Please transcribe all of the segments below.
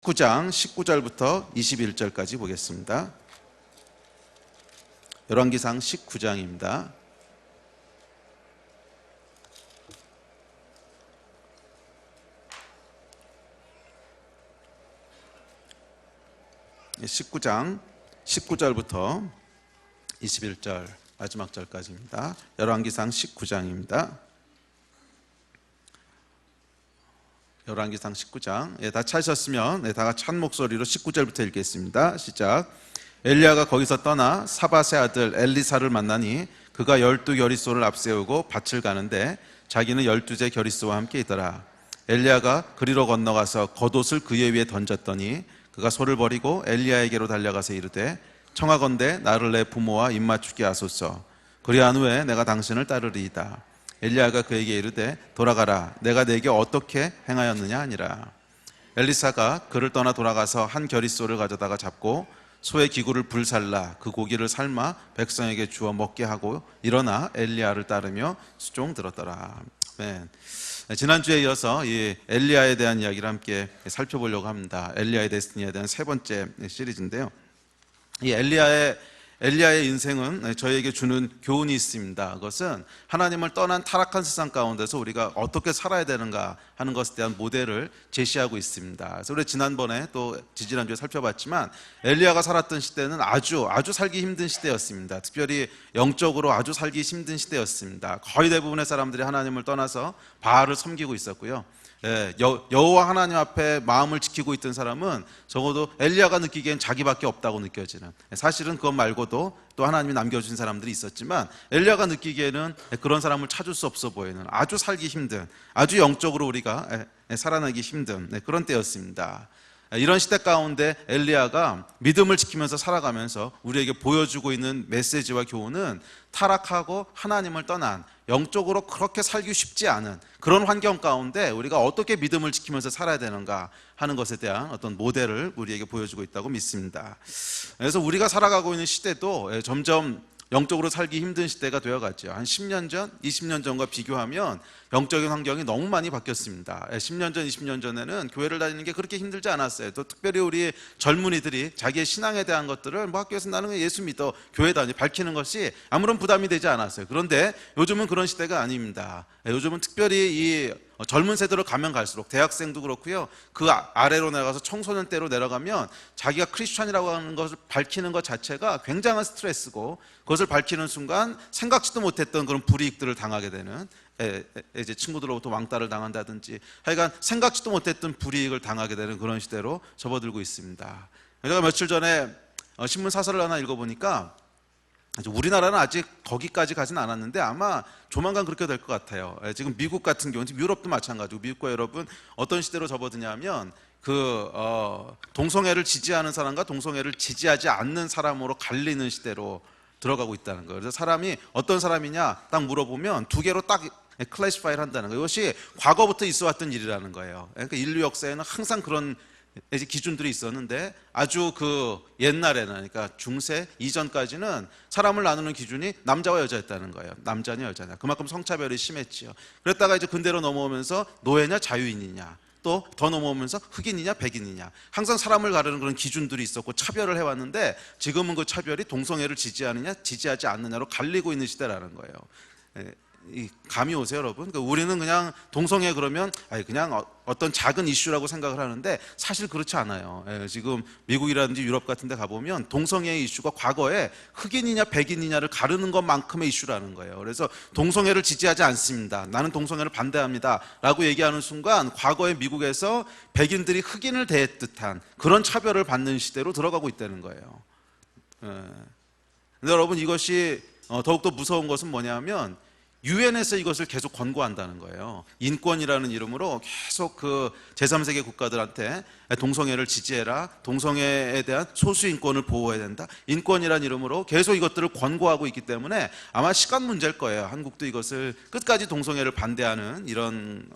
9장 19절부터 21절까지 보겠습니다. 열왕기상 19장입니다. 예, 19장 19절부터 21절 마지막 절까지입니다. 열왕기상 19장입니다. 열왕기상 19장. 다 찾으셨으면 다 같이 한 목소리로 19절부터 읽겠습니다. 시작. 엘리야가 거기서 떠나 사밧의 아들 엘리사를 만나니 그가 12겨리소를 앞세우고 밭을 가는데 자기는 12제 겨리소와 함께 있더라. 엘리야가 그리로 건너가서 겉옷을 그의 위에 던졌더니 그가 소를 버리고 엘리야에게로 달려가서 이르되 청하건대 나를 내 부모와 입맞추게 하소서. 그리한 후에 내가 당신을 따르리이다. 엘리야가 그에게 이르되 돌아가라. 내가 네게 어떻게 행하였느냐 하니라. 엘리사가 그를 떠나 돌아가서 한 겨리소를 가져다가 잡고 소의 기구를 불살라 그 고기를 삶아 백성에게 주어 먹게 하고 일어나 엘리야를 따르며 수종 들었더라. 아멘. 지난주에 이어서 이 엘리야에 대한 이야기를 함께 살펴보려고 합니다. 엘리야의 데스티니에 대한 세 번째 시리즈인데요. 이 엘리야의 인생은 저희에게 주는 교훈이 있습니다. 그것은 하나님을 떠난 타락한 세상 가운데서 우리가 어떻게 살아야 되는가 하는 것에 대한 모델을 제시하고 있습니다. 그래서 우리 지난번에 또 지지난주에 살펴봤지만 엘리야가 살았던 시대는 아주 살기 힘든 시대였습니다. 특별히 영적으로 아주 살기 힘든 시대였습니다. 거의 대부분의 사람들이 하나님을 떠나서 바알을 섬기고 있었고요. 여호와 하나님 앞에 마음을 지키고 있던 사람은 적어도 엘리야가 느끼기엔 자기밖에 없다고 느껴지는, 사실은 그것 말고도 또 하나님이 남겨주신 사람들이 있었지만 엘리야가 느끼기에는 그런 사람을 찾을 수 없어 보이는 아주 살기 힘든, 아주 영적으로 우리가 살아나기 힘든 그런 때였습니다. 이런 시대 가운데 엘리야가 믿음을 지키면서 살아가면서 우리에게 보여주고 있는 메시지와 교훈은 타락하고 하나님을 떠난, 영적으로 그렇게 살기 쉽지 않은 그런 환경 가운데 우리가 어떻게 믿음을 지키면서 살아야 되는가 하는 것에 대한 어떤 모델을 우리에게 보여주고 있다고 믿습니다. 그래서 우리가 살아가고 있는 시대도 점점 영적으로 살기 힘든 시대가 되어갔죠. 한 10년 전, 20년 전과 비교하면 영적인 환경이 너무 많이 바뀌었습니다. 10년 전, 20년 전에는 교회를 다니는 게 그렇게 힘들지 않았어요. 또 특별히 우리 젊은이들이 자기의 신앙에 대한 것들을 학교에서 나는 예수 믿어, 교회 다니 밝히는 것이 아무런 부담이 되지 않았어요. 그런데 요즘은 그런 시대가 아닙니다. 요즘은 특별히 이 젊은 세대로 가면 갈수록, 대학생도 그렇고요, 그 아래로 내려가서 청소년 때로 내려가면 자기가 크리스찬이라고 하는 것을 밝히는 것 자체가 굉장한 스트레스고, 그것을 밝히는 순간 생각지도 못했던 그런 불이익들을 당하게 되는, 이제 친구들로부터 왕따를 당한다든지 하여간 생각지도 못했던 불이익을 당하게 되는 그런 시대로 접어들고 있습니다. 제가 며칠 전에 신문 사설을 하나 읽어보니까 우리나라는 아직 거기까지 가진 않았는데 아마 조만간 그렇게 될 것 같아요. 지금 미국 같은 경우는, 유럽도 마찬가지고, 미국과 여러분 어떤 시대로 접어드냐면 동성애를 지지하는 사람과 동성애를 지지하지 않는 사람으로 갈리는 시대로 들어가고 있다는 거예요. 그래서 사람이 어떤 사람이냐 딱 물어보면 두 개로 딱 클래시파이를 한다는 거예요. 이것이 과거부터 있어 왔던 일이라는 거예요. 그러니까 인류 역사에는 항상 그런 기준들이 있었는데 아주 옛날에는, 그러니까 중세 이전까지는 사람을 나누는 기준이 남자와 여자였다는 거예요. 남자냐 여자냐. 그만큼 성차별이 심했지요. 그랬다가 이제 근대로 넘어오면서 노예냐 자유인이냐, 또 더 넘어오면서 흑인이냐 백인이냐, 항상 사람을 가르는 그런 기준들이 있었고 차별을 해왔는데 지금은 그 차별이 동성애를 지지하느냐 지지하지 않느냐로 갈리고 있는 시대라는 거예요. 감이 오세요, 여러분? 그러니까 우리는 그냥 동성애 그러면 그냥 어떤 작은 이슈라고 생각을 하는데 사실 그렇지 않아요. 지금 미국이라든지 유럽 같은 데 가보면 동성애의 이슈가 과거에 흑인이냐 백인이냐를 가르는 것만큼의 이슈라는 거예요. 그래서 동성애를 지지하지 않습니다, 나는 동성애를 반대합니다 라고 얘기하는 순간 과거의 미국에서 백인들이 흑인을 대듯한 그런 차별을 받는 시대로 들어가고 있다는 거예요. 근데 여러분, 이것이 더욱더 무서운 것은 뭐냐면 유엔에서 이것을 계속 권고한다는 거예요. 인권이라는 이름으로 계속 제3세계 국가들한테 동성애를 지지해라, 동성애에 대한 소수 인권을 보호해야 된다, 인권이라는 이름으로 계속 이것들을 권고하고 있기 때문에 아마 시간 문제일 거예요. 한국도 이것을 끝까지 동성애를 반대하는 이런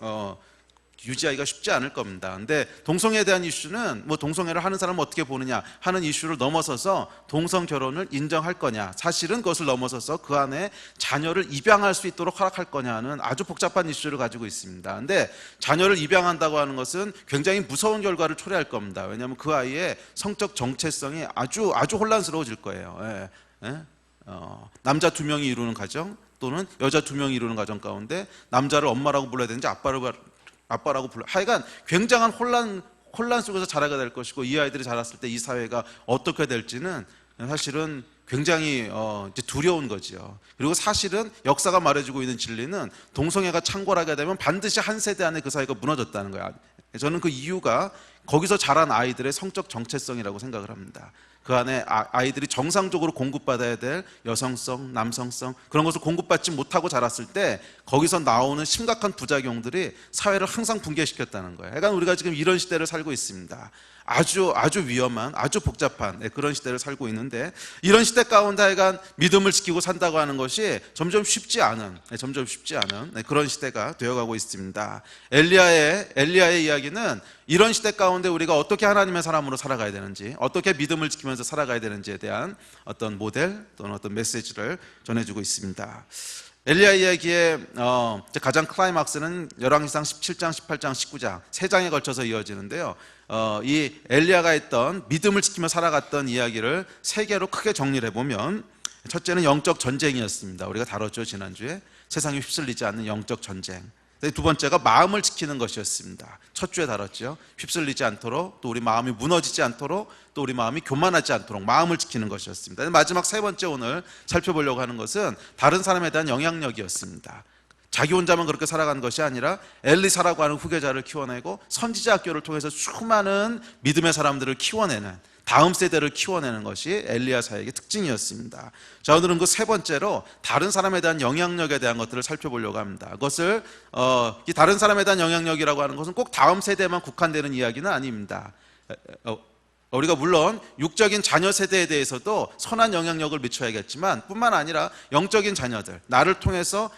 유지하기가 쉽지 않을 겁니다. 근데 동성애에 대한 이슈는 뭐 동성애를 하는 사람은 어떻게 보느냐 하는 이슈를 넘어서서 동성 결혼을 인정할 거냐, 사실은 그것을 넘어서서 그 안에 자녀를 입양할 수 있도록 허락할 거냐는 아주 복잡한 이슈를 가지고 있습니다. 근데 자녀를 입양한다고 하는 것은 굉장히 무서운 결과를 초래할 겁니다. 왜냐하면 그 아이의 성적 정체성이 아주 혼란스러워질 거예요. 남자 2명이 이루는 가정 또는 여자 2명이 이루는 가정 가운데 남자를 엄마라고 불러야 되는지 아빠라고 불러. 하여간 굉장한 혼란 속에서 자라게 될 것이고, 이 아이들이 자랐을 때 이 사회가 어떻게 될지는 사실은 굉장히 이제 두려운 거죠. 그리고 사실은 역사가 말해주고 있는 진리는 동성애가 창궐하게 되면 반드시 한 세대 안에 그 사회가 무너졌다는 거야. 저는 그 이유가 거기서 자란 아이들의 성적 정체성이라고 생각을 합니다. 그 안에 아이들이 정상적으로 공급받아야 될 여성성, 남성성 그런 것을 공급받지 못하고 자랐을 때 거기서 나오는 심각한 부작용들이 사회를 항상 붕괴시켰다는 거예요. 그러니까 우리가 지금 이런 시대를 살고 있습니다. 아주 위험한, 아주 복잡한 그런 시대를 살고 있는데, 이런 시대 가운데 하여간 믿음을 지키고 산다고 하는 것이 점점 쉽지 않은 그런 시대가 되어가고 있습니다. 엘리야의 이야기는 이런 시대 가운데 우리가 어떻게 하나님의 사람으로 살아가야 되는지, 어떻게 믿음을 지키면서 살아가야 되는지에 대한 어떤 모델 또는 어떤 메시지를 전해주고 있습니다. 엘리야 이야기의 가장 클라이막스는 열왕기상 17장, 18장, 19장 3장에 걸쳐서 이어지는데요. 이 엘리야가 했던 믿음을 지키며 살아갔던 이야기를 3개로 크게 정리를 해보면, 첫째는 영적 전쟁이었습니다. 우리가 다뤘죠, 지난주에. 세상에 휩쓸리지 않는 영적 전쟁. 두 번째가 마음을 지키는 것이었습니다. 첫 주에 다뤘죠. 휩쓸리지 않도록, 또 우리 마음이 무너지지 않도록, 또 우리 마음이 교만하지 않도록 마음을 지키는 것이었습니다. 마지막 3번째 오늘 살펴보려고 하는 것은 다른 사람에 대한 영향력이었습니다. 자기 혼자만 그렇게 살아가는 것이 아니라 엘리사라고 하는 후계자를 키워내고 선지자 학교를 통해서 수많은 믿음의 사람들을 키워내는, 다음 세대를 키워내는 것이 엘리야 사역의 특징이었습니다. 자, 오늘은 그 3번째로 다른 사람에 대한 영향력에 대한 것들을 살펴보려고 합니다. 그것을 이 다른 사람에 대한 영향력이라고 하는 것은 꼭 다음 세대에만 국한되는 이야기는 아닙니다. 우리가 물론 육적인 자녀 세대에 대해서도 선한 영향력을 미쳐야겠지만, 뿐만 아니라 영적인 자녀들, 나를 통해서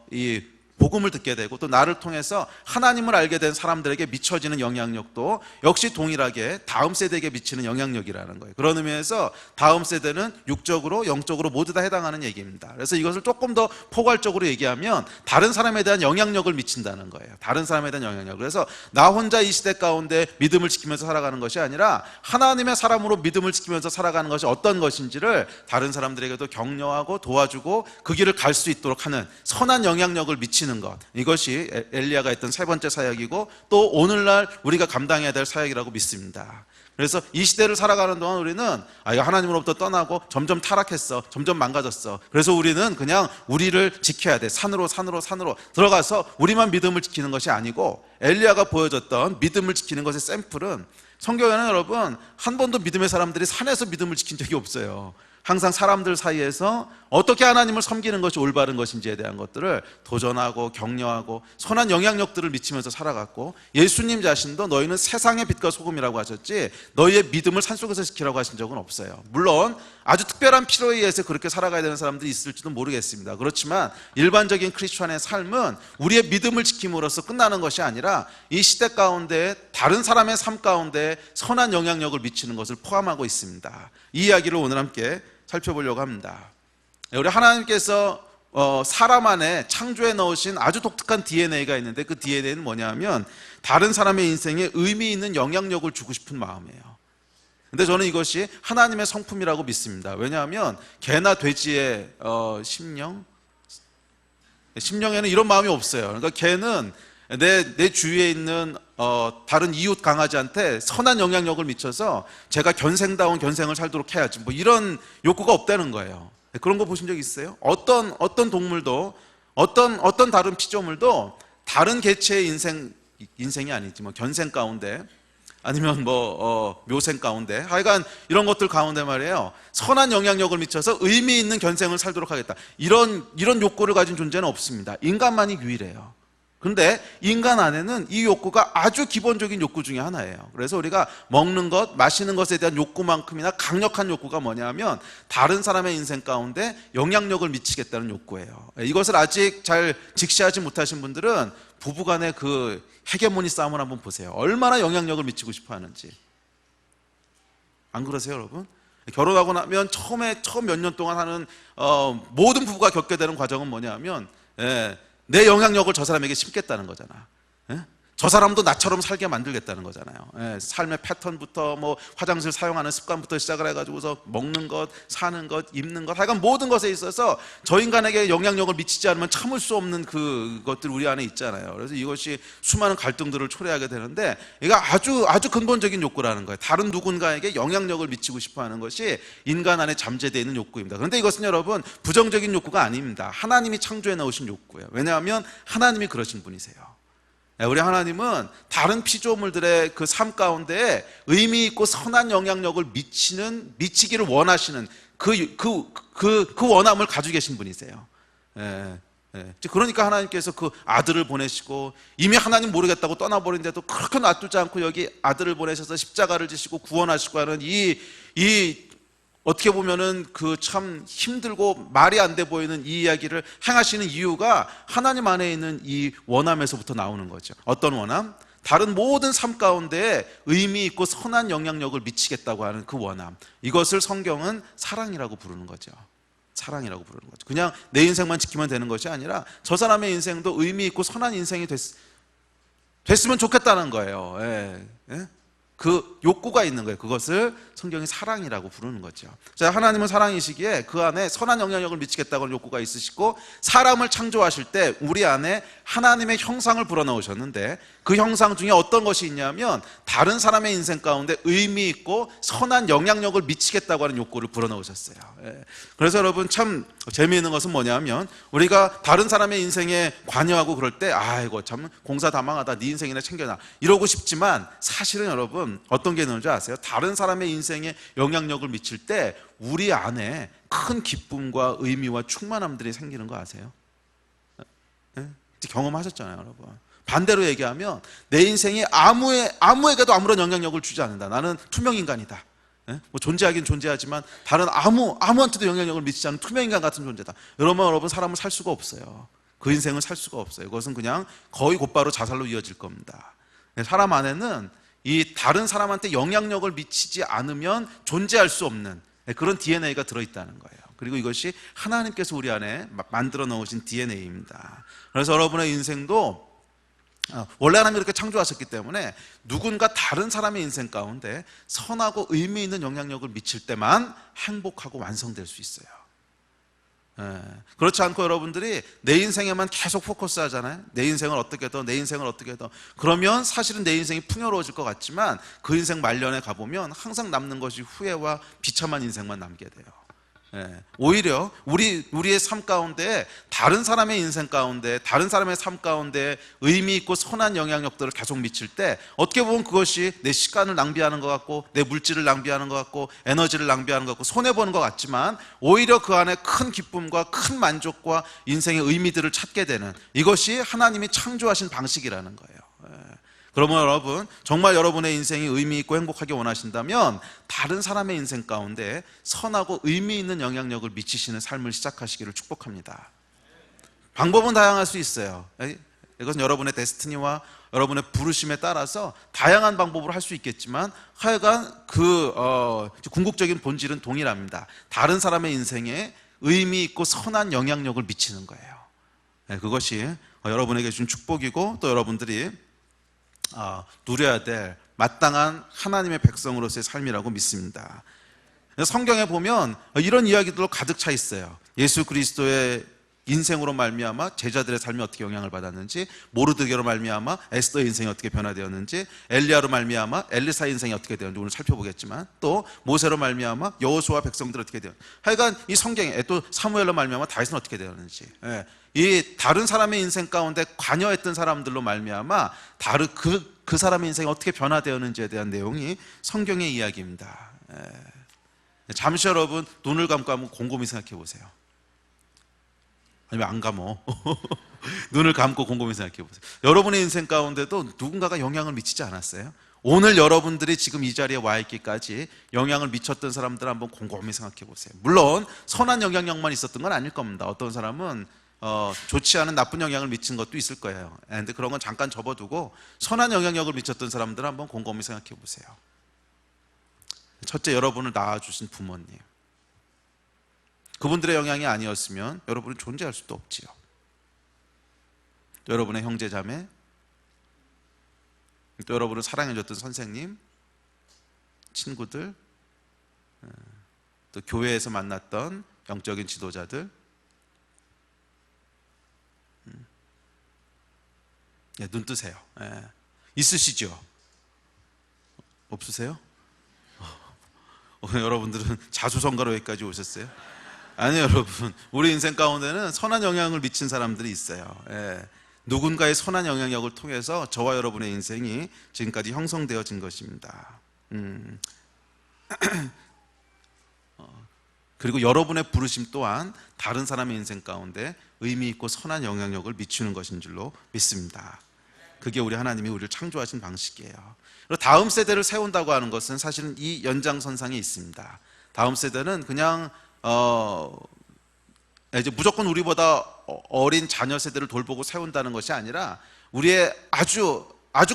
이 복음을 듣게 되고 또 나를 통해서 하나님을 알게 된 사람들에게 미쳐지는 영향력도 역시 동일하게 다음 세대에게 미치는 영향력이라는 거예요. 그런 의미에서 다음 세대는 육적으로 영적으로 모두 다 해당하는 얘기입니다. 그래서 이것을 조금 더 포괄적으로 얘기하면 다른 사람에 대한 영향력을 미친다는 거예요. 다른 사람에 대한 영향력. 그래서 나 혼자 이 시대 가운데 믿음을 지키면서 살아가는 것이 아니라 하나님의 사람으로 믿음을 지키면서 살아가는 것이 어떤 것인지를 다른 사람들에게도 격려하고 도와주고 그 길을 갈 수 있도록 하는 선한 영향력을 미치는 것, 이것이 엘리야가 했던 3번째 사역이고 또 오늘날 우리가 감당해야 될 사역이라고 믿습니다. 그래서 이 시대를 살아가는 동안 우리는 하나님으로부터 떠나고 점점 타락했어, 점점 망가졌어. 그래서 우리는 그냥 우리를 지켜야 돼. 산으로 들어가서 우리만 믿음을 지키는 것이 아니고, 엘리야가 보여줬던 믿음을 지키는 것의 샘플은 성경에는 여러분 한 번도 믿음의 사람들이 산에서 믿음을 지킨 적이 없어요. 항상 사람들 사이에서 어떻게 하나님을 섬기는 것이 올바른 것인지에 대한 것들을 도전하고 격려하고 선한 영향력들을 미치면서 살아갔고, 예수님 자신도 너희는 세상의 빛과 소금이라고 하셨지 너희의 믿음을 산속에서 지키라고 하신 적은 없어요. 물론 아주 특별한 필요에 의해서 그렇게 살아가야 되는 사람들이 있을지도 모르겠습니다. 그렇지만 일반적인 크리스천의 삶은 우리의 믿음을 지킴으로써 끝나는 것이 아니라 이 시대 가운데 다른 사람의 삶 가운데 선한 영향력을 미치는 것을 포함하고 있습니다. 이 이야기를 오늘 함께 살펴보려고 합니다. 우리 하나님께서 사람 안에 창조해 넣으신 아주 독특한 DNA가 있는데, 그 DNA는 뭐냐 하면 다른 사람의 인생에 의미 있는 영향력을 주고 싶은 마음이에요. 근데 저는 이것이 하나님의 성품이라고 믿습니다. 왜냐하면 개나 돼지의 심령에는 이런 마음이 없어요. 그러니까 개는 내 주위에 있는 다른 이웃 강아지한테 선한 영향력을 미쳐서 제가 견생다운 견생을 살도록 해야지, 뭐 이런 욕구가 없다는 거예요. 그런 거 보신 적 있어요? 어떤 동물도 어떤 다른 피조물도 다른 개체의 인생이 아니지, 뭐 견생 가운데 아니면 묘생 가운데, 하여간 이런 것들 가운데 말이에요, 선한 영향력을 미쳐서 의미 있는 견생을 살도록 하겠다, 이런 욕구를 가진 존재는 없습니다. 인간만이 유일해요. 그런데 인간 안에는 이 욕구가 아주 기본적인 욕구 중에 하나예요. 그래서 우리가 먹는 것, 마시는 것에 대한 욕구만큼이나 강력한 욕구가 뭐냐면 다른 사람의 인생 가운데 영향력을 미치겠다는 욕구예요. 이것을 아직 잘 직시하지 못하신 분들은 부부간의 그 헤게모니 싸움을 한번 보세요. 얼마나 영향력을 미치고 싶어 하는지. 안 그러세요, 여러분? 결혼하고 나면 처음 몇 년 동안 하는 모든 부부가 겪게 되는 과정은 뭐냐면 내 영향력을 저 사람에게 심겠다는 거잖아. 저 사람도 나처럼 살게 만들겠다는 거잖아요. 삶의 패턴부터 뭐 화장실 사용하는 습관부터 시작을 해가지고서 먹는 것, 사는 것, 입는 것, 하여간 모든 것에 있어서 저 인간에게 영향력을 미치지 않으면 참을 수 없는 그것들 우리 안에 있잖아요. 그래서 이것이 수많은 갈등들을 초래하게 되는데 이거 아주 근본적인 욕구라는 거예요. 다른 누군가에게 영향력을 미치고 싶어하는 것이 인간 안에 잠재되어 있는 욕구입니다. 그런데 이것은 여러분 부정적인 욕구가 아닙니다. 하나님이 창조해 놓으신 욕구예요. 왜냐하면 하나님이 그러신 분이세요. 우리 하나님은 다른 피조물들의 그 삶 가운데 의미 있고 선한 영향력을 미치기를 원하시는 그 원함을 가지고 계신 분이세요. 그러니까 하나님께서 그 아들을 보내시고 이미 하나님 모르겠다고 떠나버린데도 그렇게 놔두지 않고 여기 아들을 보내셔서 십자가를 지시고 구원하시고 하는 이 어떻게 보면은 그 참 힘들고 말이 안 돼 보이는 이 이야기를 행하시는 이유가 하나님 안에 있는 이 원함에서부터 나오는 거죠. 어떤 원함? 다른 모든 삶 가운데 의미 있고 선한 영향력을 미치겠다고 하는 그 원함. 이것을 성경은 사랑이라고 부르는 거죠. 사랑이라고 부르는 거죠. 그냥 내 인생만 지키면 되는 것이 아니라 저 사람의 인생도 의미 있고 선한 인생이 됐으면 좋겠다는 거예요. 그 욕구가 있는 거예요. 그것을 성경이 사랑이라고 부르는 거죠. 자, 하나님은 사랑이시기에 그 안에 선한 영향력을 미치겠다고 하는 욕구가 있으시고 사람을 창조하실 때 우리 안에 하나님의 형상을 불어넣으셨는데 그 형상 중에 어떤 것이 있냐면 다른 사람의 인생 가운데 의미 있고 선한 영향력을 미치겠다고 하는 욕구를 불어넣으셨어요. 그래서 여러분 참 재미있는 것은 뭐냐면 우리가 다른 사람의 인생에 관여하고 그럴 때 아이고 참 공사 다 망하다 네 인생이나 챙겨놔 이러고 싶지만 사실은 여러분 어떤 게 있는지 아세요? 다른 사람의 인생에 영향력을 미칠 때 우리 안에 큰 기쁨과 의미와 충만함들이 생기는 거 아세요? 경험하셨잖아요, 여러분. 반대로 얘기하면 내 인생이 아무에게도 아무런 영향력을 주지 않는다. 나는 투명인간이다. 뭐 존재하긴 존재하지만 다른 아무한테도 영향력을 미치지 않는 투명인간 같은 존재다. 이러면 여러분 사람은 살 수가 없어요. 그 인생을 살 수가 없어요. 그것은 그냥 거의 곧바로 자살로 이어질 겁니다. 사람 안에는 이 다른 사람한테 영향력을 미치지 않으면 존재할 수 없는 그런 DNA가 들어있다는 거예요. 그리고 이것이 하나님께서 우리 안에 만들어 놓으신 DNA입니다. 그래서 여러분의 인생도 원래 하나님이 이렇게 창조하셨기 때문에 누군가 다른 사람의 인생 가운데 선하고 의미 있는 영향력을 미칠 때만 행복하고 완성될 수 있어요. 그렇지 않고 여러분들이 내 인생에만 계속 포커스 하잖아요. 내 인생을 어떻게 더 그러면 사실은 내 인생이 풍요로워질 것 같지만 그 인생 말년에 가보면 항상 남는 것이 후회와 비참한 인생만 남게 돼요. 오히려 우리의 삶 가운데 다른 사람의 인생 가운데 다른 사람의 삶 가운데 의미 있고 선한 영향력들을 계속 미칠 때 어떻게 보면 그것이 내 시간을 낭비하는 것 같고 내 물질을 낭비하는 것 같고 에너지를 낭비하는 것 같고 손해보는 것 같지만 오히려 그 안에 큰 기쁨과 큰 만족과 인생의 의미들을 찾게 되는 이것이 하나님이 창조하신 방식이라는 거예요. 그러면 여러분 정말 여러분의 인생이 의미 있고 행복하게 원하신다면 다른 사람의 인생 가운데 선하고 의미 있는 영향력을 미치시는 삶을 시작하시기를 축복합니다. 방법은 다양할 수 있어요. 이것은 여러분의 데스티니와 여러분의 부르심에 따라서 다양한 방법으로 할 수 있겠지만 하여간 궁극적인 본질은 동일합니다. 다른 사람의 인생에 의미 있고 선한 영향력을 미치는 거예요. 그것이 여러분에게 준 축복이고 또 여러분들이 누려야 될 마땅한 하나님의 백성으로서의 삶이라고 믿습니다. 성경에 보면 이런 이야기들로 가득 차 있어요. 예수 그리스도의 인생으로 말미암아 제자들의 삶이 어떻게 영향을 받았는지, 모르드게로 말미암아 에스더의 인생이 어떻게 변화되었는지, 엘리야로 말미암아 엘리사의 인생이 어떻게 되었는지 오늘 살펴보겠지만, 또 모세로 말미암아 여호수아 백성들 어떻게 되었는지, 하여간 이 성경에 또 사무엘로 말미암아 다윗은 어떻게 되었는지, 이 다른 사람의 인생 가운데 관여했던 사람들로 말미암아 다른 그 사람의 인생이 어떻게 변화되었는지에 대한 내용이 성경의 이야기입니다. 잠시 여러분 눈을 감고 한번 곰곰이 생각해 보세요. 아니면 안 감어. 눈을 감고 곰곰이 생각해 보세요. 여러분의 인생 가운데도 누군가가 영향을 미치지 않았어요? 오늘 여러분들이 지금 이 자리에 와 있기까지 영향을 미쳤던 사람들 한번 곰곰이 생각해 보세요. 물론 선한 영향력만 있었던 건 아닐 겁니다. 어떤 사람은 좋지 않은 나쁜 영향을 미친 것도 있을 거예요. 근데 그런 건 잠깐 접어두고 선한 영향력을 미쳤던 사람들 한번 곰곰이 생각해 보세요. 첫째, 여러분을 낳아주신 부모님. 그분들의 영향이 아니었으면 여러분은 존재할 수도 없지요. 또 여러분의 형제 자매, 또 여러분을 사랑해줬던 선생님, 친구들, 또 교회에서 만났던 영적인 지도자들. 눈 뜨세요. 있으시죠? 없으세요? 여러분들은 자수성가로 여기까지 오셨어요? 아니요, 여러분. 우리 인생 가운데는 선한 영향을 미친 사람들이 있어요. 누군가의 선한 영향력을 통해서 저와 여러분의 인생이 지금까지 형성되어진 것입니다. 그리고 여러분의 부르심 또한 다른 사람의 인생 가운데 의미 있고 선한 영향력을 미치는 것인 줄로 믿습니다. 그게 우리 하나님이 우리를 창조하신 방식이에요. 그리고 다음 세대를 세운다고 하는 것은 사실은 이 연장선상에 있습니다. 다음 세대는 그냥 이제 무조건 우리보다 어린 자녀 세대를 돌보고 세운다는 것이 아니라 우리의 아주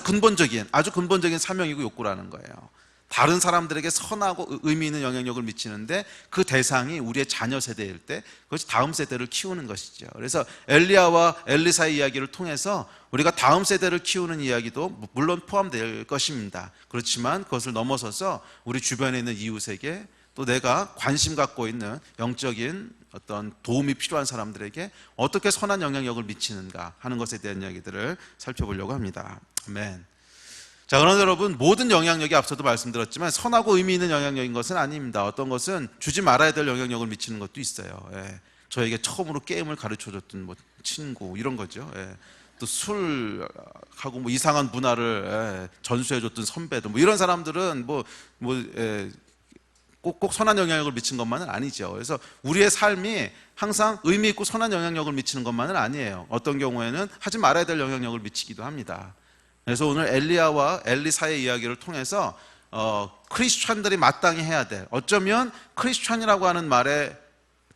근본적인 사명이고 욕구라는 거예요. 다른 사람들에게 선하고 의미 있는 영향력을 미치는데 그 대상이 우리의 자녀 세대일 때 그것이 다음 세대를 키우는 것이죠. 그래서 엘리야와 엘리사의 이야기를 통해서 우리가 다음 세대를 키우는 이야기도 물론 포함될 것입니다. 그렇지만 그것을 넘어서서 우리 주변에 있는 이웃에게 또 내가 관심 갖고 있는 영적인 어떤 도움이 필요한 사람들에게 어떻게 선한 영향력을 미치는가 하는 것에 대한 이야기들을 살펴보려고 합니다. 아멘. 자, 그런데 여러분, 모든 영향력이 앞서도 말씀드렸지만 선하고 의미 있는 영향력인 것은 아닙니다. 어떤 것은 주지 말아야 될 영향력을 미치는 것도 있어요. 저에게 처음으로 게임을 가르쳐줬던 친구 이런 거죠. 또 술하고 이상한 문화를 전수해줬던 선배들 이런 사람들은 꼭 선한 영향력을 미친 것만은 아니죠. 그래서 우리의 삶이 항상 의미 있고 선한 영향력을 미치는 것만은 아니에요. 어떤 경우에는 하지 말아야 될 영향력을 미치기도 합니다. 그래서 오늘 엘리야와 엘리사의 이야기를 통해서 크리스천들이 마땅히 해야 될, 어쩌면 크리스천이라고 하는 말의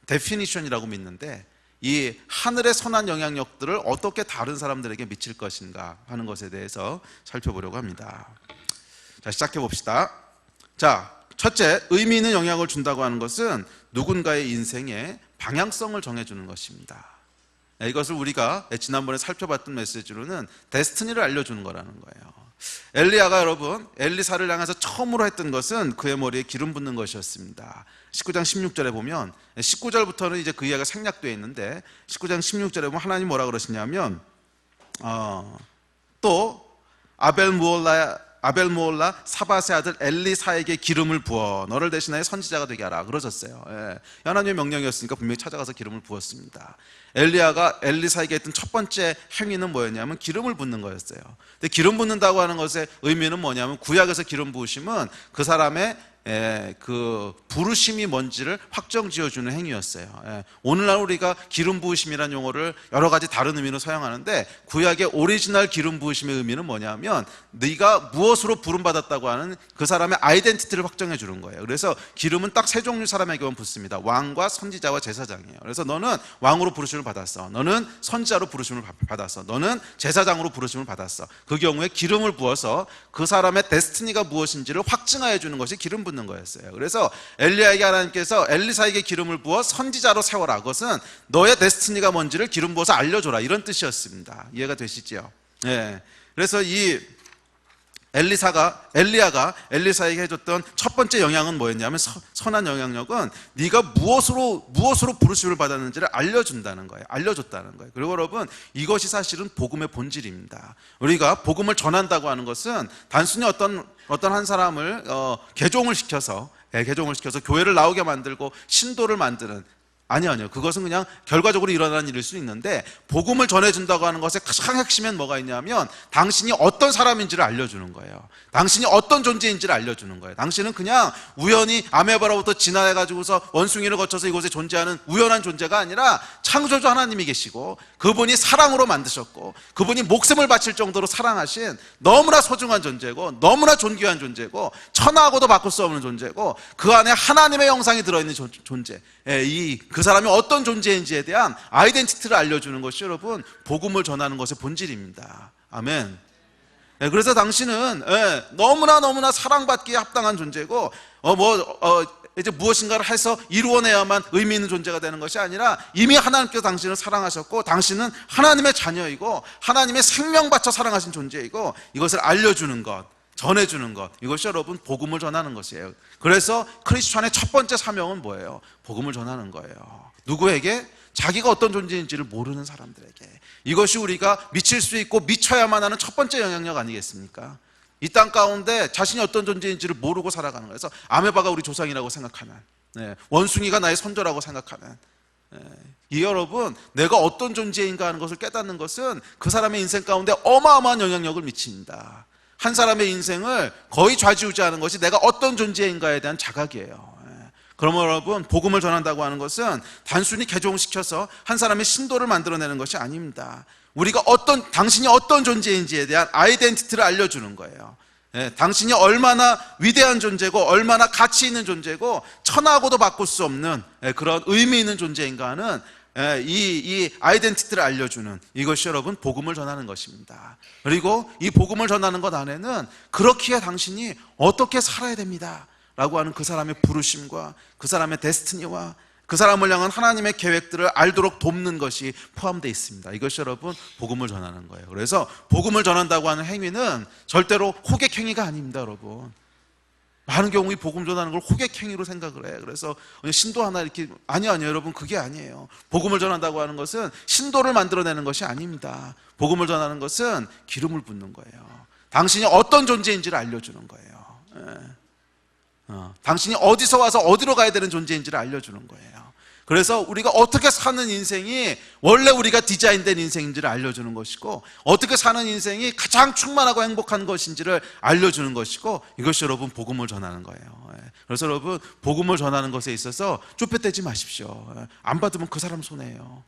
데피니션이라고 믿는데, 이 하늘의 선한 영향력들을 어떻게 다른 사람들에게 미칠 것인가 하는 것에 대해서 살펴보려고 합니다. 자, 시작해 봅시다. 자, 첫째, 의미 있는 영향을 준다고 하는 것은 누군가의 인생의 방향성을 정해주는 것입니다. 이것을 우리가 지난번에 살펴봤던 메시지로는 데스티니를 알려주는 거라는 거예요. 엘리야가 여러분 엘리사를 향해서 처음으로 했던 것은 그의 머리에 기름 붓는 것이었습니다. 19장 16절에 보면, 19절부터는 이제 그 이야기가 생략되어 있는데 19장 16절에 보면 하나님 뭐라 그러시냐면 또 아벨무올라 사밧의 아들 엘리사에게 기름을 부어 너를 대신하여 선지자가 되게 하라 그러셨어요. 하나님의 명령이었으니까 분명히 찾아가서 기름을 부었습니다. 엘리야가 엘리사에게 했던 첫 번째 행위는 뭐였냐면 기름을 붓는 거였어요. 근데 기름 붓는다고 하는 것의 의미는 뭐냐면, 구약에서 기름 부으심은 그 사람의 그 부르심이 뭔지를 확정 지어주는 행위였어요. 오늘날 우리가 기름 부으심이라는 용어를 여러 가지 다른 의미로 사용하는데, 구약의 오리지널 기름 부으심의 의미는 뭐냐면 네가 무엇으로 부름받았다고 하는 그 사람의 아이덴티티를 확정해 주는 거예요. 그래서 기름은 딱 세 종류 사람에게만 붓습니다. 왕과 선지자와 제사장이에요. 그래서 너는 왕으로 부르심을 받았어, 너는 선지자로 부르심을 받았어, 너는 제사장으로 부르심을 받았어. 그 경우에 기름을 부어서 그 사람의 데스티니가 무엇인지를 확증하여 주는 것이 기름 붓는 거였어요. 그래서 엘리야에게 하나님께서 엘리사에게 기름을 부어 선지자로 세워라, 그것은 너의 데스티니가 뭔지를 기름 부어서 알려줘라, 이런 뜻이었습니다. 이해가 되시죠? 그래서 이 엘리야가 엘리사에게 해줬던 첫 번째 영향은 뭐였냐면, 선한 영향력은 네가 무엇으로 부르심을 받았는지를 알려줬다는 거예요. 그리고 여러분, 이것이 사실은 복음의 본질입니다. 우리가 복음을 전한다고 하는 것은 단순히 어떤 한 사람을 개종을 시켜서 교회를 나오게 만들고 신도를 만드는, 아니요. 그것은 그냥 결과적으로 일어나는 일일 수 있는데, 복음을 전해준다고 하는 것의 가장 핵심엔 뭐가 있냐면 당신이 어떤 사람인지를 알려주는 거예요. 당신이 어떤 존재인지를 알려주는 거예요. 당신은 그냥 우연히 아메바로부터 진화해가지고서 원숭이를 거쳐서 이곳에 존재하는 우연한 존재가 아니라 창조주 하나님이 계시고, 그분이 사랑으로 만드셨고, 그분이 목숨을 바칠 정도로 사랑하신 너무나 소중한 존재고, 너무나 존귀한 존재고, 천하하고도 바꿀 수 없는 존재고, 그 안에 하나님의 영상이 들어있는 존재, 그 그 사람이 어떤 존재인지에 대한 아이덴티티를 알려주는 것이 여러분 복음을 전하는 것의 본질입니다. 아멘. 그래서 당신은 너무나 사랑받기에 합당한 존재고 이제 무엇인가를 해서 이루어내야만 의미 있는 존재가 되는 것이 아니라 이미 하나님께서 당신을 사랑하셨고 당신은 하나님의 자녀이고 하나님의 생명 바쳐 사랑하신 존재이고 이것을 알려주는 것, 전해주는 것, 이것이 여러분 복음을 전하는 것이에요. 그래서 크리스찬의 첫 번째 사명은 뭐예요? 복음을 전하는 거예요. 누구에게? 자기가 어떤 존재인지를 모르는 사람들에게. 이것이 우리가 미칠 수 있고 미쳐야만 하는 첫 번째 영향력 아니겠습니까? 이 땅 가운데 자신이 어떤 존재인지를 모르고 살아가는 거예요. 그래서 아메바가 우리 조상이라고 생각하는, 원숭이가 나의 선조라고 생각하는, 이 여러분 내가 어떤 존재인가 하는 것을 깨닫는 것은 그 사람의 인생 가운데 어마어마한 영향력을 미칩니다. 한 사람의 인생을 거의 좌지우지하는 것이 내가 어떤 존재인가에 대한 자각이에요. 그러면 여러분 복음을 전한다고 하는 것은 단순히 개종시켜서 한 사람의 신도를 만들어내는 것이 아닙니다. 우리가 당신이 어떤 존재인지에 대한 아이덴티티를 알려주는 거예요. 당신이 얼마나 위대한 존재고 얼마나 가치 있는 존재고 천하고도 바꿀 수 없는 그런 의미 있는 존재인가 하는 이 아이덴티티를 알려주는 이것이 여러분 복음을 전하는 것입니다. 그리고 이 복음을 전하는 것 안에는 그렇기에 당신이 어떻게 살아야 됩니다 라고 하는 그 사람의 부르심과 그 사람의 데스티니와 그 사람을 향한 하나님의 계획들을 알도록 돕는 것이 포함되어 있습니다. 이것이 여러분 복음을 전하는 거예요. 그래서 복음을 전한다고 하는 행위는 절대로 호객 행위가 아닙니다. 여러분 많은 경우 이 복음 전하는 걸 호객 행위로 생각을 해요. 그래서 신도 하나 이렇게 아니요 여러분 그게 아니에요. 복음을 전한다고 하는 것은 신도를 만들어내는 것이 아닙니다. 복음을 전하는 것은 기름을 붓는 거예요. 당신이 어떤 존재인지를 알려주는 거예요. 당신이 어디서 와서 어디로 가야 되는 존재인지를 알려주는 거예요. 그래서 우리가 어떻게 사는 인생이 원래 우리가 디자인된 인생인지를 알려주는 것이고 어떻게 사는 인생이 가장 충만하고 행복한 것인지를 알려주는 것이고 이것이 여러분 복음을 전하는 거예요. 그래서 여러분 복음을 전하는 것에 있어서 쭈뼛대지 마십시오. 안 받으면 그 사람 손해예요.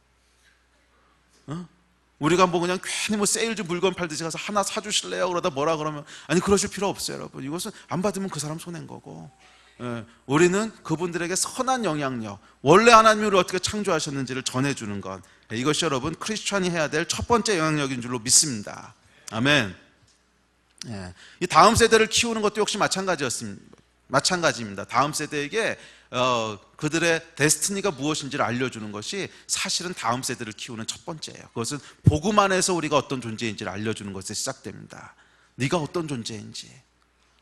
우리가 뭐 그냥 괜히 뭐 세일즈 물건 팔듯이 가서 하나 사주실래요? 그러다 뭐라 그러면 아니 그러실 필요 없어요. 여러분 이것은 안 받으면 그 사람 손해인 거고 우리는 그분들에게 선한 영향력, 원래 하나님이 우리를 어떻게 창조하셨는지를 전해주는 것, 이것이 여러분 크리스찬이 해야 될 첫 번째 영향력인 줄로 믿습니다. 아멘. 이 다음 세대를 키우는 것도 역시 마찬가지입니다. 다음 세대에게 그들의 데스티니가 무엇인지를 알려주는 것이 사실은 다음 세대를 키우는 첫 번째예요. 그것은 복음 안에서 우리가 어떤 존재인지를 알려주는 것에 시작됩니다. 네가 어떤 존재인지,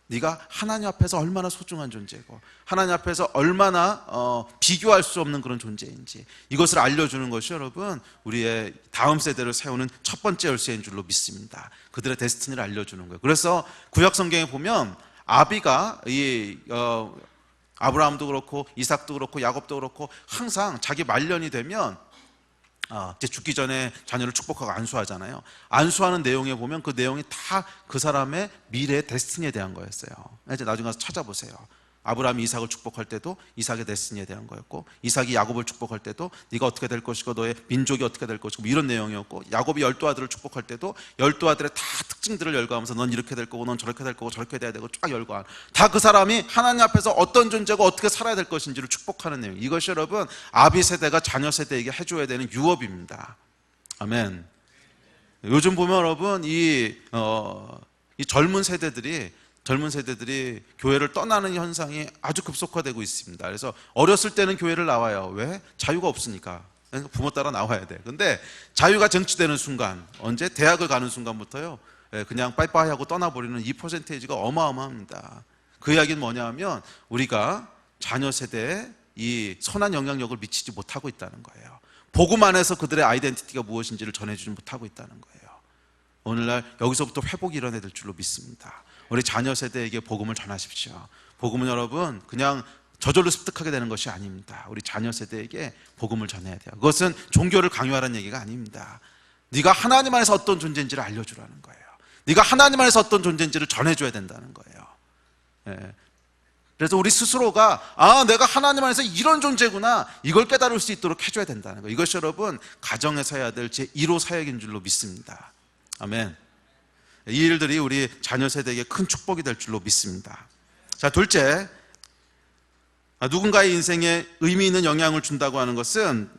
네가 하나님 앞에서 얼마나 소중한 존재고 하나님 앞에서 얼마나 비교할 수 없는 그런 존재인지 이것을 알려주는 것이 여러분 우리의 다음 세대를 세우는 첫 번째 열쇠인 줄로 믿습니다. 그들의 데스티니를 알려주는 거예요. 그래서 구약 성경에 보면 아비가 아브라함도 그렇고 이삭도 그렇고 야곱도 그렇고 항상 자기 말년이 되면 이제 죽기 전에 자녀를 축복하고 안수하잖아요. 안수하는 내용에 보면 그 내용이 다 그 사람의 미래의 데스티니에 대한 거였어요. 이제 나중에 가서 찾아보세요. 아브라함이 이삭을 축복할 때도 이삭의 데스티니에 대한 거였고 이삭이 야곱을 축복할 때도 네가 어떻게 될 것이고 너의 민족이 어떻게 될 것이고 이런 내용이었고 야곱이 12아들을 축복할 때도 12아들의 다 특징들을 열거하면서 넌 이렇게 될 거고 넌 저렇게 될 거고 저렇게 돼야 되고 쫙 열거한 다 그 사람이 하나님 앞에서 어떤 존재고 어떻게 살아야 될 것인지를 축복하는 내용. 이것이 여러분 아비 세대가 자녀 세대에게 해줘야 되는 유업입니다. 아멘. 요즘 보면 여러분 이 젊은 세대들이 교회를 떠나는 현상이 아주 급속화되고 있습니다. 그래서 어렸을 때는 교회를 나와요. 왜? 자유가 없으니까. 부모 따라 나와야 돼. 근데 자유가 쟁취되는 순간, 언제? 대학을 가는 순간부터요. 그냥 빠이빠이 하고 떠나버리는 이 퍼센테이지가 어마어마합니다. 그 이야기는 뭐냐 하면 우리가 자녀 세대에 이 선한 영향력을 미치지 못하고 있다는 거예요. 복음 안에서 그들의 아이덴티티가 무엇인지를 전해주지 못하고 있다는 거예요. 오늘날 여기서부터 회복이 일어나야 될 줄로 믿습니다. 우리 자녀 세대에게 복음을 전하십시오. 복음은 여러분 그냥 저절로 습득하게 되는 것이 아닙니다. 우리 자녀 세대에게 복음을 전해야 돼요. 그것은 종교를 강요하라는 얘기가 아닙니다. 네가 하나님 안에서 어떤 존재인지를 알려주라는 거예요. 네가 하나님 안에서 어떤 존재인지를 전해줘야 된다는 거예요. 그래서 우리 스스로가 내가 하나님 안에서 이런 존재구나 이걸 깨달을 수 있도록 해줘야 된다는 거예요. 이것이 여러분 가정에서 해야 될 제1호 사역인 줄로 믿습니다. 아멘. 이 일들이 우리 자녀 세대에게 큰 축복이 될 줄로 믿습니다. 자, 둘째, 누군가의 인생에 의미 있는 영향을 준다고 하는 것은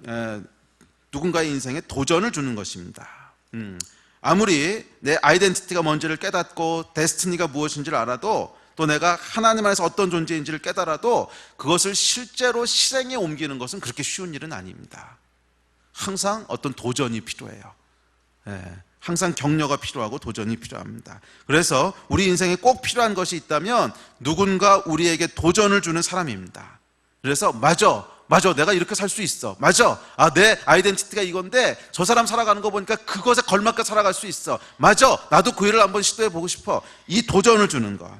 누군가의 인생에 도전을 주는 것입니다. 아무리 내 아이덴티티가 뭔지를 깨닫고 데스티니가 무엇인지를 알아도, 또 내가 하나님 안에서 어떤 존재인지를 깨달아도 그것을 실제로 실행에 옮기는 것은 그렇게 쉬운 일은 아닙니다. 항상 어떤 도전이 필요해요. 항상 격려가 필요하고 도전이 필요합니다. 그래서 우리 인생에 꼭 필요한 것이 있다면 누군가 우리에게 도전을 주는 사람입니다. 그래서 맞아, 내가 이렇게 살 수 있어. 맞아, 내 아이덴티티가 이건데 저 사람 살아가는 거 보니까 그것에 걸맞게 살아갈 수 있어. 맞아, 나도 그 일을 한번 시도해보고 싶어. 이 도전을 주는 거.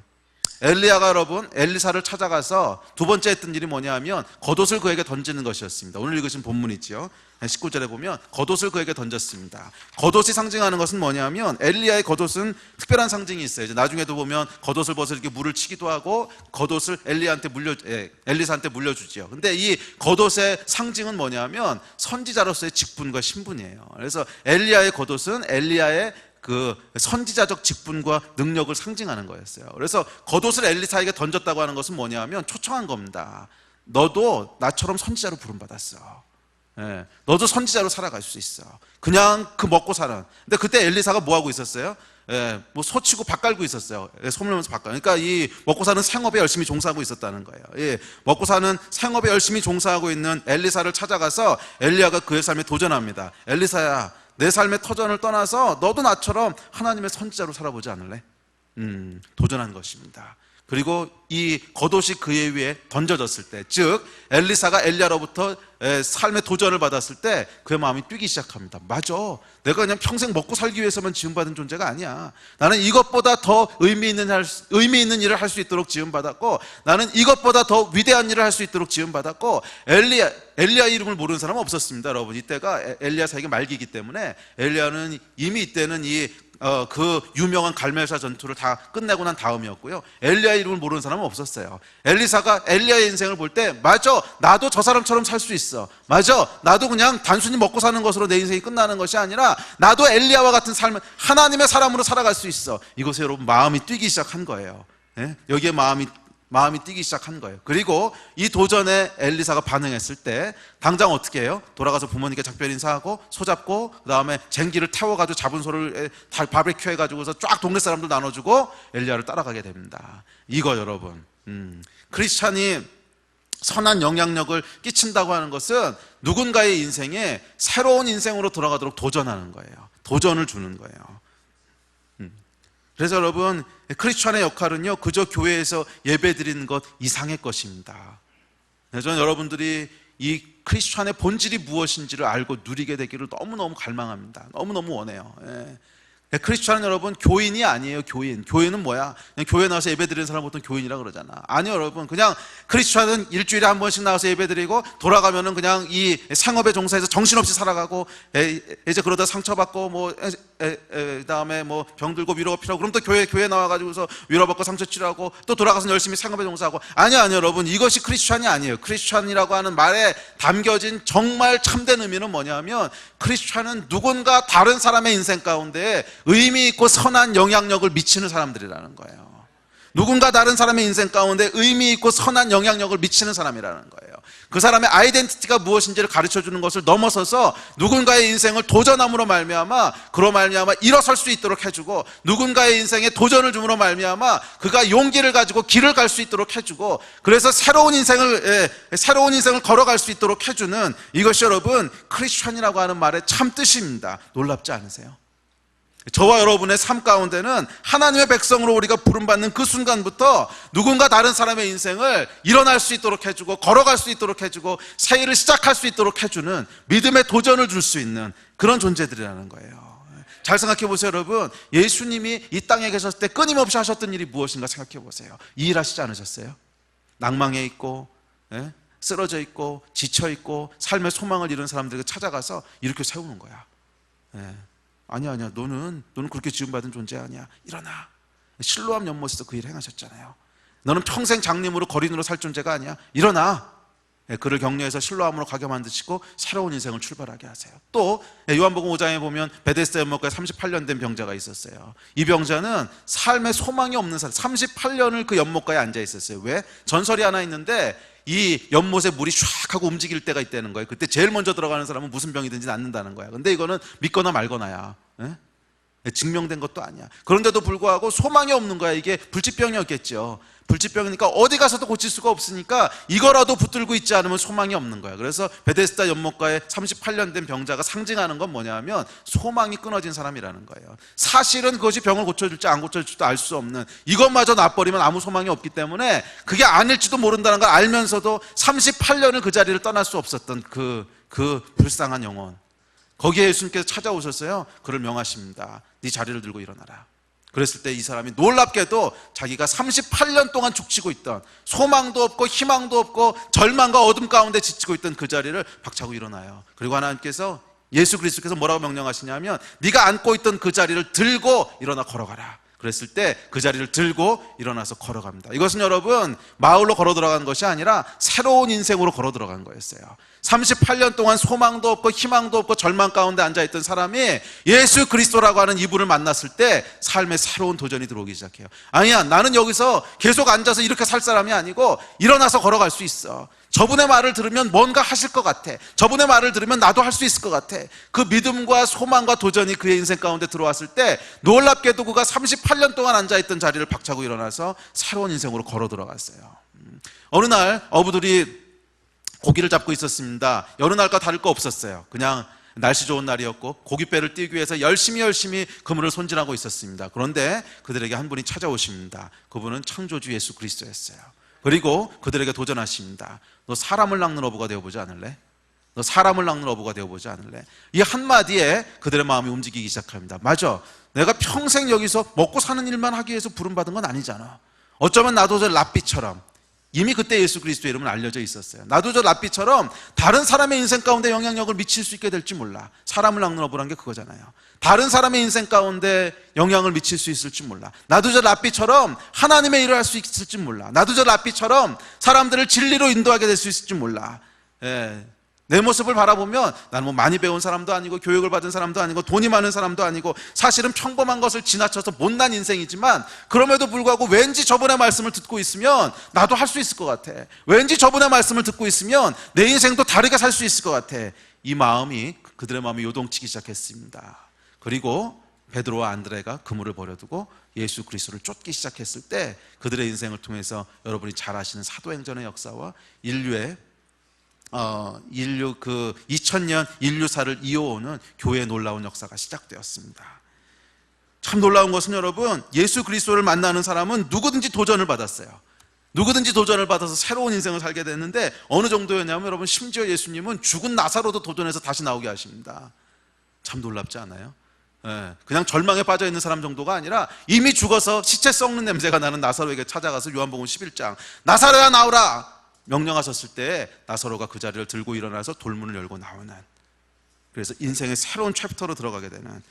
엘리야가 여러분 엘리사를 찾아가서 두 번째 했던 일이 뭐냐 하면 겉옷을 그에게 던지는 것이었습니다. 오늘 읽으신 본문이죠. 19절에 보면 겉옷을 그에게 던졌습니다. 겉옷이 상징하는 것은 뭐냐 하면 엘리야의 겉옷은 특별한 상징이 있어요. 이제 나중에도 보면 겉옷을 벗어 이렇게 물을 치기도 하고 겉옷을 엘리사한테 물려주지요. 근데 이 겉옷의 상징은 뭐냐 하면 선지자로서의 직분과 신분이에요. 그래서 엘리야의 겉옷은 엘리야의 그 선지자적 직분과 능력을 상징하는 거였어요. 그래서 겉옷을 엘리사에게 던졌다고 하는 것은 뭐냐 하면 초청한 겁니다. 너도 나처럼 선지자로 부름받았어. 너도 선지자로 살아갈 수 있어. 그냥 그 먹고 사는. 근데 그때 엘리사가 뭐 하고 있었어요? 뭐 소치고 밥 갈고 있었어요. 소문하면서 밥 갈고. 그러니까 이 먹고 사는 생업에 열심히 종사하고 있었다는 거예요. 먹고 사는 생업에 열심히 종사하고 있는 엘리사를 찾아가서 엘리야가 그의 삶에 도전합니다. 엘리사야, 내 삶의 터전을 떠나서 너도 나처럼 하나님의 선지자로 살아보지 않을래? 도전한 것입니다. 그리고 이 겉옷이 그의 위에 던져졌을 때, 즉 엘리사가 엘리야로부터 삶의 도전을 받았을 때 그의 마음이 뛰기 시작합니다. 맞아, 내가 그냥 평생 먹고 살기 위해서만 지음받은 존재가 아니야. 나는 이것보다 더 의미 있는 일을 할 수 있도록 지음받았고, 나는 이것보다 더 위대한 일을 할 수 있도록 지음받았고. 엘리야 이름을 모르는 사람은 없었습니다. 여러분, 이때가 엘리야 사역의 말기이기 때문에 엘리야는 이미 이때는 그 유명한 갈멜사 전투를 다 끝내고 난 다음이었고요. 엘리야 이름을 모르는 사람은 없었어요. 엘리사가 엘리야의 인생을 볼 때, 맞아, 나도 저 사람처럼 살 수 있어. 맞아, 나도 그냥 단순히 먹고 사는 것으로 내 인생이 끝나는 것이 아니라 나도 엘리야와 같은 삶을 하나님의 사람으로 살아갈 수 있어. 이것에 여러분 마음이 뛰기 시작한 거예요. 여기에 마음이 뛰기 시작한 거예요. 그리고 이 도전에 엘리사가 반응했을 때 당장 어떻게 해요? 돌아가서 부모님께 작별 인사하고 소잡고, 그 다음에 쟁기를 태워가지고 잡은 소를 바베큐 해가지고서 쫙 동네 사람들 나눠주고 엘리야를 따라가게 됩니다. 이거 여러분, 크리스찬이 선한 영향력을 끼친다고 하는 것은 누군가의 인생에 새로운 인생으로 돌아가도록 도전하는 거예요. 도전을 주는 거예요. 그래서 여러분, 크리스찬의 역할은요, 그저 교회에서 예배 드리는 것 이상의 것입니다. 저는 여러분들이 이 크리스찬의 본질이 무엇인지를 알고 누리게 되기를 너무너무 갈망합니다. 너무너무 원해요. 크리스찬은 여러분 교인이 아니에요. 교인은 뭐야? 그냥 교회 나와서 예배 드리는 사람 보통 교인이라 그러잖아. 아니요 여러분, 그냥 크리스찬은 일주일에 한 번씩 나와서 예배 드리고 돌아가면은 그냥 이 생업에 종사해서 정신없이 살아가고, 이제 그러다 상처받고 그다음에 뭐 병들고 위로가 필요하고, 그럼 또 교회 나와가지고서 위로받고 상처 치료하고 또 돌아가서 열심히 생업에 종사하고. 아니요 여러분, 이것이 크리스찬이 아니에요. 크리스찬이라고 하는 말에 담겨진 정말 참된 의미는 뭐냐면, 크리스찬은 누군가 다른 사람의 인생 가운데 의미 있고 선한 영향력을 미치는 사람들이라는 거예요. 누군가 다른 사람의 인생 가운데 의미 있고 선한 영향력을 미치는 사람이라는 거예요. 그 사람의 아이덴티티가 무엇인지를 가르쳐주는 것을 넘어서서 누군가의 인생을 도전함으로 말미암아 일어설 수 있도록 해주고, 누군가의 인생에 도전을 줌으로 말미암아 그가 용기를 가지고 길을 갈 수 있도록 해주고, 그래서 새로운 인생을 걸어갈 수 있도록 해주는, 이것이 여러분 크리스찬이라고 하는 말의 참 뜻입니다. 놀랍지 않으세요? 저와 여러분의 삶 가운데는 하나님의 백성으로 우리가 부름받는 그 순간부터 누군가 다른 사람의 인생을 일어날 수 있도록 해주고, 걸어갈 수 있도록 해주고, 새 일을 시작할 수 있도록 해주는 믿음의 도전을 줄 수 있는 그런 존재들이라는 거예요. 잘 생각해 보세요 여러분. 예수님이 이 땅에 계셨을 때 끊임없이 하셨던 일이 무엇인가 생각해 보세요. 이 일 하시지 않으셨어요? 낭망해 있고 쓰러져 있고 지쳐 있고 삶의 소망을 잃은 사람들에게 찾아가서 이렇게 세우는 거야. 아니야, 너는 그렇게 지음받은 존재 아니야. 일어나. 실로암 연못에서 그 일을 행하셨잖아요. 너는 평생 장님으로 거린으로 살 존재가 아니야. 일어나. 그를 격려해서 실로암으로 가게 만드시고 새로운 인생을 출발하게 하세요. 또 요한복음 5장에 보면 베데스다 연못가에 38년 된 병자가 있었어요. 이 병자는 삶의 소망이 없는 사람, 38년을 그 연못가에 앉아 있었어요. 왜? 전설이 하나 있는데 이 연못에 물이 샥 하고 움직일 때가 있다는 거예요. 그때 제일 먼저 들어가는 사람은 무슨 병이든지 낫는다는 거야. 근데 이거는 믿거나 말거나야. 증명된 것도 아니야. 그런데도 불구하고 소망이 없는 거야. 이게 불치병이었겠죠. 불치병이니까 어디 가서도 고칠 수가 없으니까 이거라도 붙들고 있지 않으면 소망이 없는 거야. 그래서 베데스다 연못가에 38년 된 병자가 상징하는 건 뭐냐면 소망이 끊어진 사람이라는 거예요. 사실은 그것이 병을 고쳐줄지 안 고쳐줄지도 알 수 없는, 이것마저 놔버리면 아무 소망이 없기 때문에 그게 아닐지도 모른다는 걸 알면서도 38년을 그 자리를 떠날 수 없었던 그 불쌍한 영혼, 거기에 예수님께서 찾아오셨어요. 그를 명하십니다. 네 자리를 들고 일어나라. 그랬을 때 이 사람이 놀랍게도 자기가 38년 동안 죽치고 있던, 소망도 없고 희망도 없고 절망과 어둠 가운데 지치고 있던 그 자리를 박차고 일어나요. 그리고 하나님께서, 예수 그리스도께서 뭐라고 명령하시냐면 네가 앉고 있던 그 자리를 들고 일어나 걸어가라. 그랬을 때 그 자리를 들고 일어나서 걸어갑니다. 이것은 여러분 마을로 걸어 들어간 것이 아니라 새로운 인생으로 걸어 들어간 거였어요. 38년 동안 소망도 없고 희망도 없고 절망 가운데 앉아있던 사람이 예수 그리스도라고 하는 이분을 만났을 때 삶에 새로운 도전이 들어오기 시작해요. 아니야, 나는 여기서 계속 앉아서 이렇게 살 사람이 아니고 일어나서 걸어갈 수 있어. 저분의 말을 들으면 뭔가 하실 것 같아. 저분의 말을 들으면 나도 할 수 있을 것 같아. 그 믿음과 소망과 도전이 그의 인생 가운데 들어왔을 때 놀랍게도 그가 38년 동안 앉아있던 자리를 박차고 일어나서 새로운 인생으로 걸어 들어갔어요. 어느 날 어부들이 고기를 잡고 있었습니다. 여느 날과 다를 거 없었어요. 그냥 날씨 좋은 날이었고 고깃배를 띄기 위해서 열심히 그물을 손질하고 있었습니다. 그런데 그들에게 한 분이 찾아오십니다. 그분은 창조주 예수 그리스도였어요. 그리고 그들에게 도전하십니다. 너 사람을 낚는 어부가 되어보지 않을래? 너 사람을 낚는 어부가 되어보지 않을래? 이 한마디에 그들의 마음이 움직이기 시작합니다. 맞아, 내가 평생 여기서 먹고 사는 일만 하기 위해서 부름받은 건 아니잖아. 어쩌면 나도 저 랍비처럼, 이미 그때 예수 그리스도의 이름은 알려져 있었어요. 나도 저 랍비처럼 다른 사람의 인생 가운데 영향력을 미칠 수 있게 될지 몰라. 사람을 낚는 어부란 게 그거잖아요. 다른 사람의 인생 가운데 영향을 미칠 수 있을지 몰라. 나도 저 랍비처럼 하나님의 일을 할 수 있을지 몰라. 나도 저 랍비처럼 사람들을 진리로 인도하게 될 수 있을지 몰라. 내 모습을 바라보면 나는 뭐 많이 배운 사람도 아니고 교육을 받은 사람도 아니고 돈이 많은 사람도 아니고 사실은 평범한 것을 지나쳐서 못난 인생이지만, 그럼에도 불구하고 왠지 저분의 말씀을 듣고 있으면 나도 할 수 있을 것 같아. 왠지 저분의 말씀을 듣고 있으면 내 인생도 다르게 살 수 있을 것 같아. 이 마음이, 그들의 마음이 요동치기 시작했습니다. 그리고 베드로와 안드레가 그물을 버려두고 예수 그리스도를 쫓기 시작했을 때 그들의 인생을 통해서 여러분이 잘 아시는 사도행전의 역사와 인류 2000년 인류사를 이어오는 교회의 놀라운 역사가 시작되었습니다. 참 놀라운 것은 여러분, 예수 그리스도를 만나는 사람은 누구든지 도전을 받았어요. 누구든지 도전을 받아서 새로운 인생을 살게 됐는데, 어느 정도였냐면 여러분, 심지어 예수님은 죽은 나사로도 도전해서 다시 나오게 하십니다. 참 놀랍지 않아요? 그냥 절망에 빠져 있는 사람 정도가 아니라 이미 죽어서 시체 썩는 냄새가 나는 나사로에게 찾아가서 요한복음 11장 나사로야 나오라 명령하셨을 때 나사로가 그 자리를 들고 일어나서 돌문을 열고 나오는, 그래서 인생의 새로운 챕터로 들어가게 되는,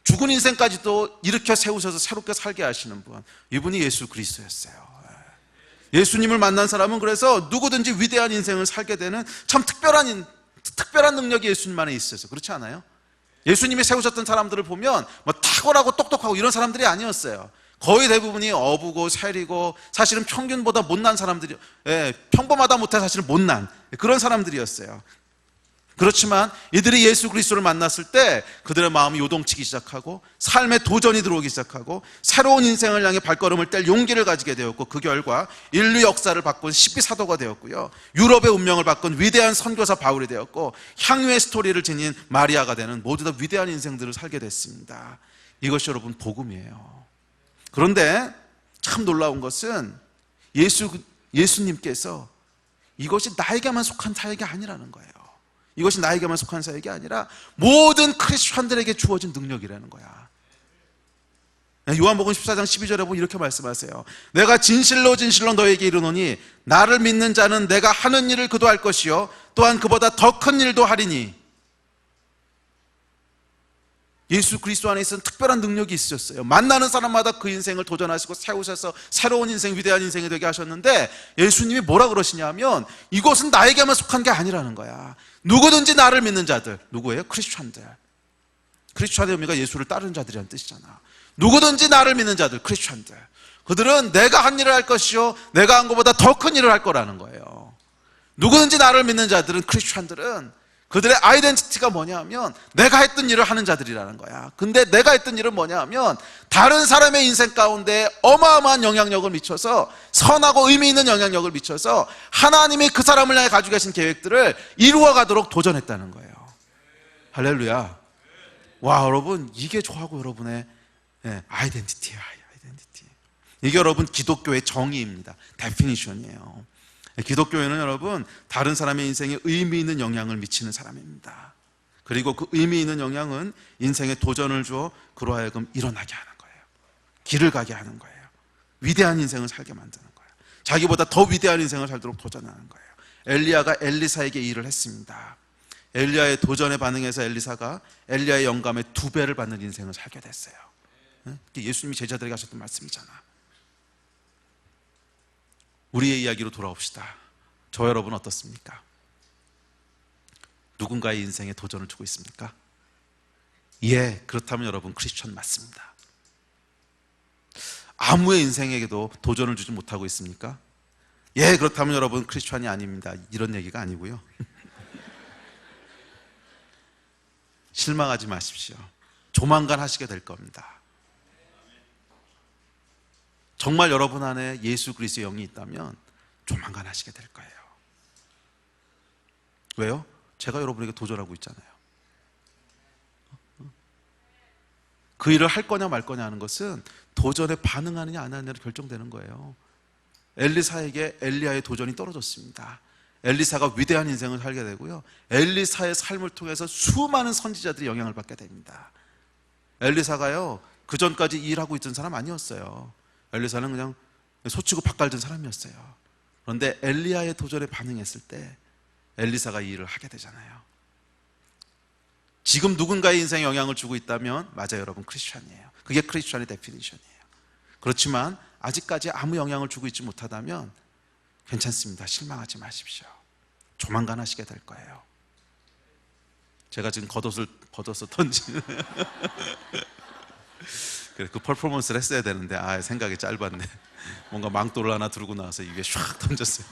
죽은 인생까지도 일으켜 세우셔서 새롭게 살게 하시는 분, 이분이 예수 그리스도였어요. 예수님을 만난 사람은 그래서 누구든지 위대한 인생을 살게 되는 참 특별한 능력이 예수님만에 있어서, 그렇지 않아요? 예수님이 세우셨던 사람들을 보면 뭐 탁월하고 똑똑하고 이런 사람들이 아니었어요. 거의 대부분이 어부고 세리고 사실은 평균보다 못난 사람들이, 평범하다 못해 사실은 못난 그런 사람들이었어요. 그렇지만 이들이 예수 그리스도를 만났을 때 그들의 마음이 요동치기 시작하고 삶에 도전이 들어오기 시작하고 새로운 인생을 향해 발걸음을 뗄 용기를 가지게 되었고, 그 결과 인류 역사를 바꾼 십비 사도가 되었고요, 유럽의 운명을 바꾼 위대한 선교사 바울이 되었고, 향유의 스토리를 지닌 마리아가 되는 모두 다 위대한 인생들을 살게 됐습니다. 이것이 여러분 복음이에요. 그런데 참 놀라운 것은 예수님께서 이것이 나에게만 속한 사역이 아니라는 거예요. 이것이 나에게만 속한 사역이 아니라 모든 크리스천들에게 주어진 능력이라는 거야. 요한복음 14장 12절에 보면 이렇게 말씀하세요. 내가 진실로 너에게 이르노니 나를 믿는 자는 내가 하는 일을 그도 할 것이요 또한 그보다 더 큰 일도 하리니. 예수 그리스도 안에 있어서 특별한 능력이 있으셨어요. 만나는 사람마다 그 인생을 도전하시고 세우셔서 새로운 인생, 위대한 인생이 되게 하셨는데, 예수님이 뭐라 그러시냐면 이것은 나에게만 속한 게 아니라는 거야. 누구든지 나를 믿는 자들, 누구예요? 크리스찬들. 크리스찬의 의미가 예수를 따르는 자들이라는 뜻이잖아. 누구든지 나를 믿는 자들, 크리스찬들. 그들은 내가 한 일을 할 것이요 내가 한 것보다 더 큰 일을 할 거라는 거예요. 누구든지 나를 믿는 자들은, 크리스천들은 그들의 아이덴티티가 뭐냐 하면 내가 했던 일을 하는 자들이라는 거야. 근데 내가 했던 일은 뭐냐 하면 다른 사람의 인생 가운데 어마어마한 영향력을 미쳐서, 선하고 의미 있는 영향력을 미쳐서 하나님이 그 사람을 향해 가지고 계신 계획들을 이루어가도록 도전했다는 거예요. 할렐루야. 와, 여러분, 이게 저하고 여러분의 아이덴티티예요. 아이덴티티. 이게 여러분 기독교의 정의입니다. 데피니션이에요. 기독교회는 여러분 다른 사람의 인생에 의미 있는 영향을 미치는 사람입니다. 그리고 그 의미 있는 영향은 인생에 도전을 주어 그로 하여금 일어나게 하는 거예요. 길을 가게 하는 거예요. 위대한 인생을 살게 만드는 거예요. 자기보다 더 위대한 인생을 살도록 도전하는 거예요. 엘리야가 엘리사에게 이 일을 했습니다. 엘리야의 도전에 반응해서 엘리사가 엘리야의 영감의 2배를 받는 인생을 살게 됐어요. 예수님이 제자들에게 하셨던 말씀이잖아. 우리의 이야기로 돌아옵시다. 저 여러분 어떻습니까? 누군가의 인생에 도전을 주고 있습니까? 예, 그렇다면 여러분 크리스천 맞습니다. 아무의 인생에게도 도전을 주지 못하고 있습니까? 예, 그렇다면 여러분 크리스천이 아닙니다. 이런 얘기가 아니고요. 실망하지 마십시오. 조만간 하시게 될 겁니다. 정말 여러분 안에 예수 그리스도의 영이 있다면 조만간 하시게 될 거예요. 왜요? 제가 여러분에게 도전하고 있잖아요. 그 일을 할 거냐 말 거냐 하는 것은 도전에 반응하느냐 안 하느냐로 결정되는 거예요. 엘리사에게 엘리야의 도전이 떨어졌습니다. 엘리사가 위대한 인생을 살게 되고요, 엘리사의 삶을 통해서 수많은 선지자들이 영향을 받게 됩니다. 엘리사가요, 그 전까지 일하고 있던 사람 아니었어요. 엘리사는 그냥 소치고 밭갈던 사람이었어요. 그런데 엘리야의 도전에 반응했을 때 엘리사가 이 일을 하게 되잖아요. 지금 누군가의 인생에 영향을 주고 있다면 맞아요, 여러분 크리스천이에요. 그게 크리스천의 데피니션이에요. 그렇지만 아직까지 아무 영향을 주고 있지 못하다면 괜찮습니다. 실망하지 마십시오. 조만간 하시게 될 거예요. 제가 지금 겉옷을 벗어서 던지는 그 퍼포먼스를 했어야 되는데 생각이 짧았네. 뭔가 망토를 하나 들고 나와서 입에 샥 던졌어요.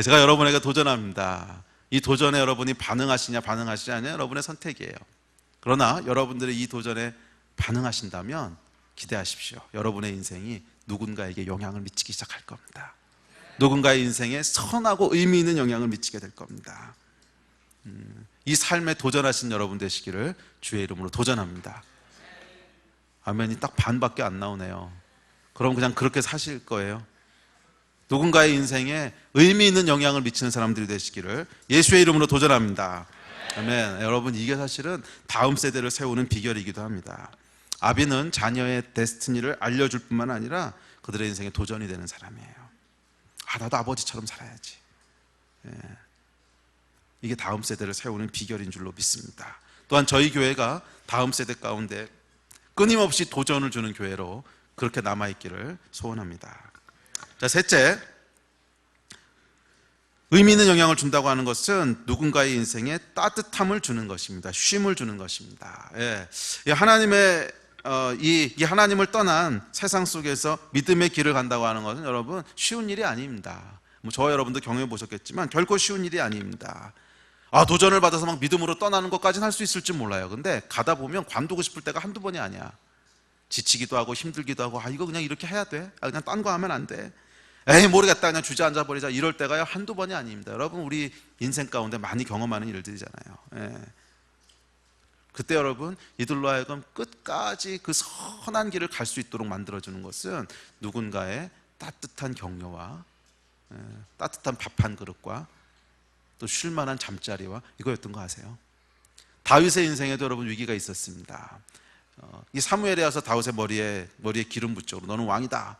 제가 여러분에게 도전합니다. 이 도전에 여러분이 반응하시냐 반응하시지 않냐 여러분의 선택이에요. 그러나 여러분들이 이 도전에 반응하신다면 기대하십시오. 여러분의 인생이 누군가에게 영향을 미치기 시작할 겁니다. 누군가의 인생에 선하고 의미 있는 영향을 미치게 될 겁니다. 이 삶에 도전하신 여러분 되시기를 주의 이름으로 도전합니다. 아멘이 딱 반밖에 안 나오네요. 그럼 그냥 그렇게 사실 거예요. 누군가의 인생에 의미 있는 영향을 미치는 사람들이 되시기를 예수의 이름으로 도전합니다. 아멘. 여러분, 이게 사실은 다음 세대를 세우는 비결이기도 합니다. 아비는 자녀의 데스티니를 알려줄 뿐만 아니라 그들의 인생에 도전이 되는 사람이에요. 나도 아버지처럼 살아야지. 이게 다음 세대를 세우는 비결인 줄로 믿습니다. 또한 저희 교회가 다음 세대 가운데 끊임없이 도전을 주는 교회로 그렇게 남아있기를 소원합니다. 자, 셋째, 의미 있는 영향을 준다고 하는 것은 누군가의 인생에 따뜻함을 주는 것입니다. 쉼을 주는 것입니다. 이 하나님의 이 하나님을 떠난 세상 속에서 믿음의 길을 간다고 하는 것은 여러분 쉬운 일이 아닙니다. 저와 여러분도 경험해 보셨겠지만 결코 쉬운 일이 아닙니다. 도전을 받아서 막 믿음으로 떠나는 것까지는 할 수 있을지 몰라요. 근데 가다 보면 관두고 싶을 때가 한두 번이 아니야. 지치기도 하고 힘들기도 하고 이거 그냥 이렇게 해야 돼? 그냥 딴 거 하면 안 돼? 에이 모르겠다 그냥 주저앉아 버리자 이럴 때가요 한두 번이 아닙니다. 여러분 우리 인생 가운데 많이 경험하는 일들이잖아요. 그때 여러분 이들로 하여금 끝까지 그 선한 길을 갈 수 있도록 만들어주는 것은 누군가의 따뜻한 격려와 따뜻한 밥 한 그릇과 또 쉴만한 잠자리와 이거였던 거 아세요? 다윗의 인생에도 여러분 위기가 있었습니다. 이 사무엘에 와서 다윗의 머리에 기름 붓죠. 너는 왕이다.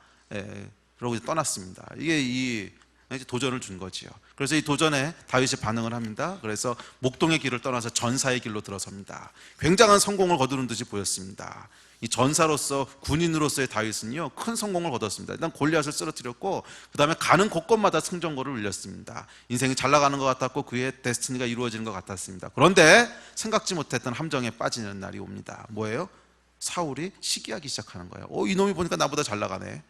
그러고 이제 떠났습니다. 이게 이제 도전을 준 거지요. 그래서 이 도전에 다윗이 반응을 합니다. 그래서 목동의 길을 떠나서 전사의 길로 들어섭니다. 굉장한 성공을 거두는 듯이 보였습니다. 이 전사로서 군인으로서의 다윗은요 큰 성공을 거뒀습니다. 일단 골리앗을 쓰러뜨렸고 그 다음에 가는 곳곳마다 승전거를 울렸습니다. 인생이 잘 나가는 것 같았고 그의 데스티니가 이루어지는 것 같았습니다. 그런데 생각지 못했던 함정에 빠지는 날이 옵니다. 뭐예요? 사울이 시기하기 시작하는 거예요. 이놈이 보니까 나보다 잘 나가네.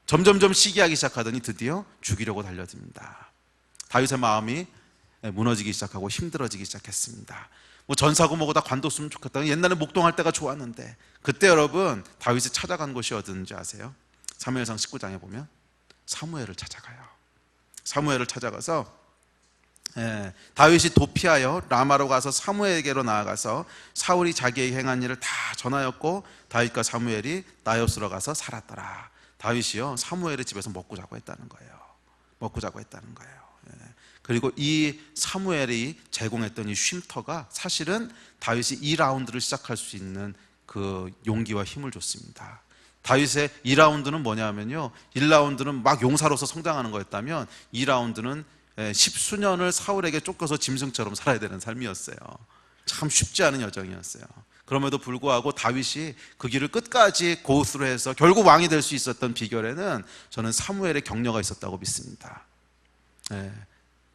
점점점 시기하기 시작하더니 드디어 죽이려고 달려듭니다. 다윗의 마음이 무너지기 시작하고 힘들어지기 시작했습니다. 전사고 뭐고 다 관뒀으면 좋겠다. 옛날에 목동할 때가 좋았는데, 그때 여러분 다윗이 찾아간 곳이 어딘지 아세요? 사무엘상 19장에 보면 사무엘을 찾아가요. 사무엘을 찾아가서 다윗이 도피하여 라마로 가서 사무엘에게로 나아가서 사울이 자기의 행한 일을 다 전하였고 다윗과 사무엘이 나요스로 가서 살았더라. 다윗이요 사무엘의 집에서 먹고 자고 했다는 거예요. 먹고 자고 했다는 거예요. 그리고 이 사무엘이 제공했던 이 쉼터가 사실은 다윗이 2라운드를 시작할 수 있는 그 용기와 힘을 줬습니다. 다윗의 2라운드는 뭐냐면요, 1라운드는 막 용사로서 성장하는 거였다면 2라운드는 십수년을 사울에게 쫓겨서 짐승처럼 살아야 되는 삶이었어요. 참 쉽지 않은 여정이었어요. 그럼에도 불구하고 다윗이 그 길을 끝까지 고수로 해서 결국 왕이 될 수 있었던 비결에는 저는 사무엘의 격려가 있었다고 믿습니다.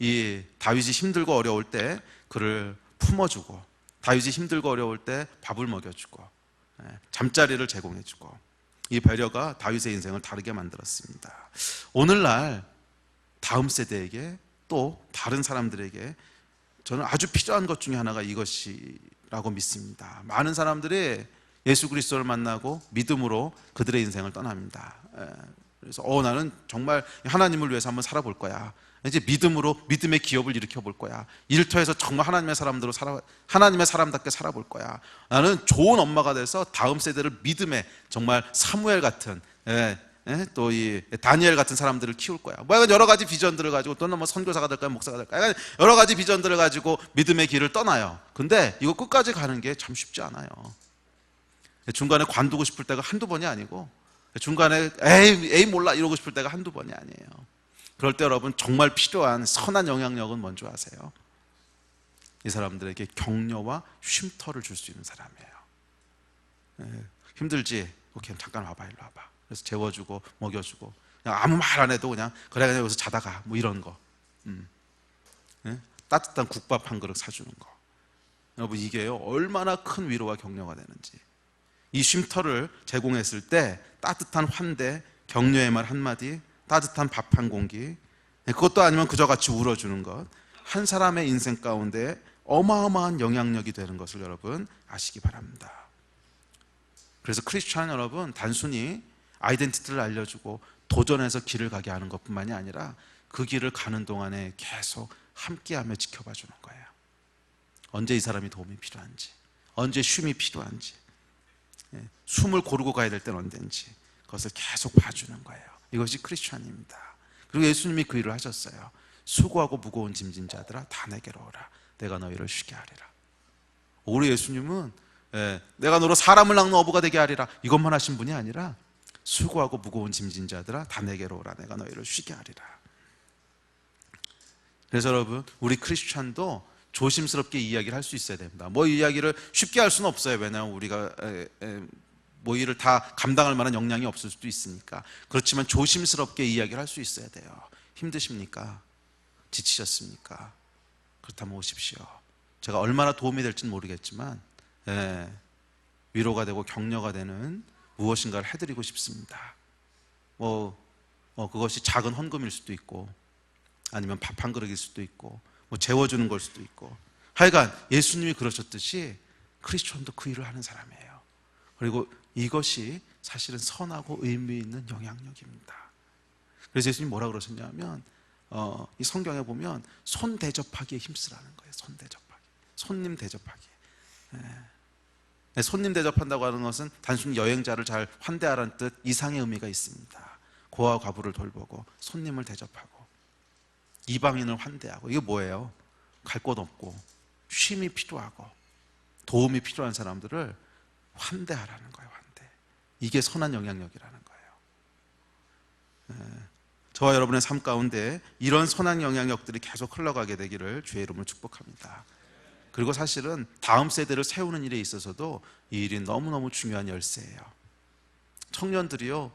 이 다윗이 힘들고 어려울 때 그를 품어주고, 다윗이 힘들고 어려울 때 밥을 먹여주고, 잠자리를 제공해주고, 이 배려가 다윗의 인생을 다르게 만들었습니다. 오늘날 다음 세대에게 또 다른 사람들에게 저는 아주 필요한 것 중에 하나가 이것이라고 믿습니다. 많은 사람들이 예수 그리스도를 만나고 믿음으로 그들의 인생을 떠납니다. 그래서 나는 정말 하나님을 위해서 한번 살아볼 거야. 이제 믿음으로 믿음의 기업을 일으켜 볼 거야. 일터에서 정말 하나님의 사람답게 살아볼 거야. 나는 좋은 엄마가 돼서 다음 세대를 믿음의 정말 사무엘 같은 또 이 다니엘 같은 사람들을 키울 거야. 여러 가지 비전들을 가지고, 또는 선교사가 될까요, 목사가 될까요, 여러 가지 비전들을 가지고 믿음의 길을 떠나요. 근데 이거 끝까지 가는 게 참 쉽지 않아요. 중간에 관두고 싶을 때가 한두 번이 아니고, 중간에 에이 몰라 이러고 싶을 때가 한두 번이 아니에요. 그럴 때 여러분 정말 필요한 선한 영향력은 뭔지 아세요? 이 사람들에게 격려와 쉼터를 줄 수 있는 사람이에요. 힘들지? 오케이, 잠깐 와봐, 일로 와봐. 그래서 재워주고 먹여주고, 그냥 아무 말 안 해도 그냥 그냥 여기서 자다가 이런 거, 따뜻한 국밥 한 그릇 사주는 거. 여러분 이게요 얼마나 큰 위로와 격려가 되는지. 이 쉼터를 제공했을 때 따뜻한 환대, 격려의 말 한마디, 따뜻한 밥 한 공기, 그것도 아니면 그저 같이 울어주는 것, 한 사람의 인생 가운데 어마어마한 영향력이 되는 것을 여러분 아시기 바랍니다. 그래서 크리스찬 여러분, 단순히 아이덴티티를 알려주고 도전해서 길을 가게 하는 것뿐만이 아니라 그 길을 가는 동안에 계속 함께하며 지켜봐 주는 거예요. 언제 이 사람이 도움이 필요한지, 언제 쉼이 필요한지, 숨을 고르고 가야 될 때는 언젠지, 그것을 계속 봐주는 거예요. 이것이 크리스찬입니다. 그리고 예수님이 그 일을 하셨어요. 수고하고 무거운 짐진 자들아 다 내게로 오라, 내가 너희를 쉬게 하리라. 우리 예수님은 내가 너로 사람을 낚는 어부가 되게 하리라, 이것만 하신 분이 아니라 수고하고 무거운 짐진 자들아 다 내게로 오라, 내가 너희를 쉬게 하리라. 그래서 여러분 우리 크리스찬도 조심스럽게 이야기를 할 수 있어야 됩니다. 이야기를 쉽게 할 수는 없어요. 왜냐하면 우리가 이를 다 감당할 만한 역량이 없을 수도 있으니까. 그렇지만 조심스럽게 이야기를 할 수 있어야 돼요. 힘드십니까? 지치셨습니까? 그렇다면 오십시오. 제가 얼마나 도움이 될지는 모르겠지만 위로가 되고 격려가 되는 무엇인가를 해드리고 싶습니다. 그것이 작은 헌금일 수도 있고, 아니면 밥 한 그릇일 수도 있고, 재워주는 걸 수도 있고, 하여간 예수님이 그러셨듯이 크리스천도 그 일을 하는 사람이에요. 그리고 이것이 사실은 선하고 의미 있는 영향력입니다. 그래서 예수님이 뭐라 그러셨냐면 이 성경에 보면 손 대접하기에 힘쓰라는 거예요. 손 대접하기, 손님 대접하기. 손님 대접한다고 하는 것은 단순히 여행자를 잘 환대하라는 뜻 이상의 의미가 있습니다. 고아 과부를 돌보고 손님을 대접하고 이방인을 환대하고, 이게 뭐예요? 갈 곳 없고 쉼이 필요하고 도움이 필요한 사람들을 환대하라는 거예요. 환대. 이게 선한 영향력이라는 거예요. 저와 여러분의 삶 가운데 이런 선한 영향력들이 계속 흘러가게 되기를 주의 이름으로 축복합니다. 그리고 사실은 다음 세대를 세우는 일에 있어서도 이 일이 너무너무 중요한 열쇠예요. 청년들이요,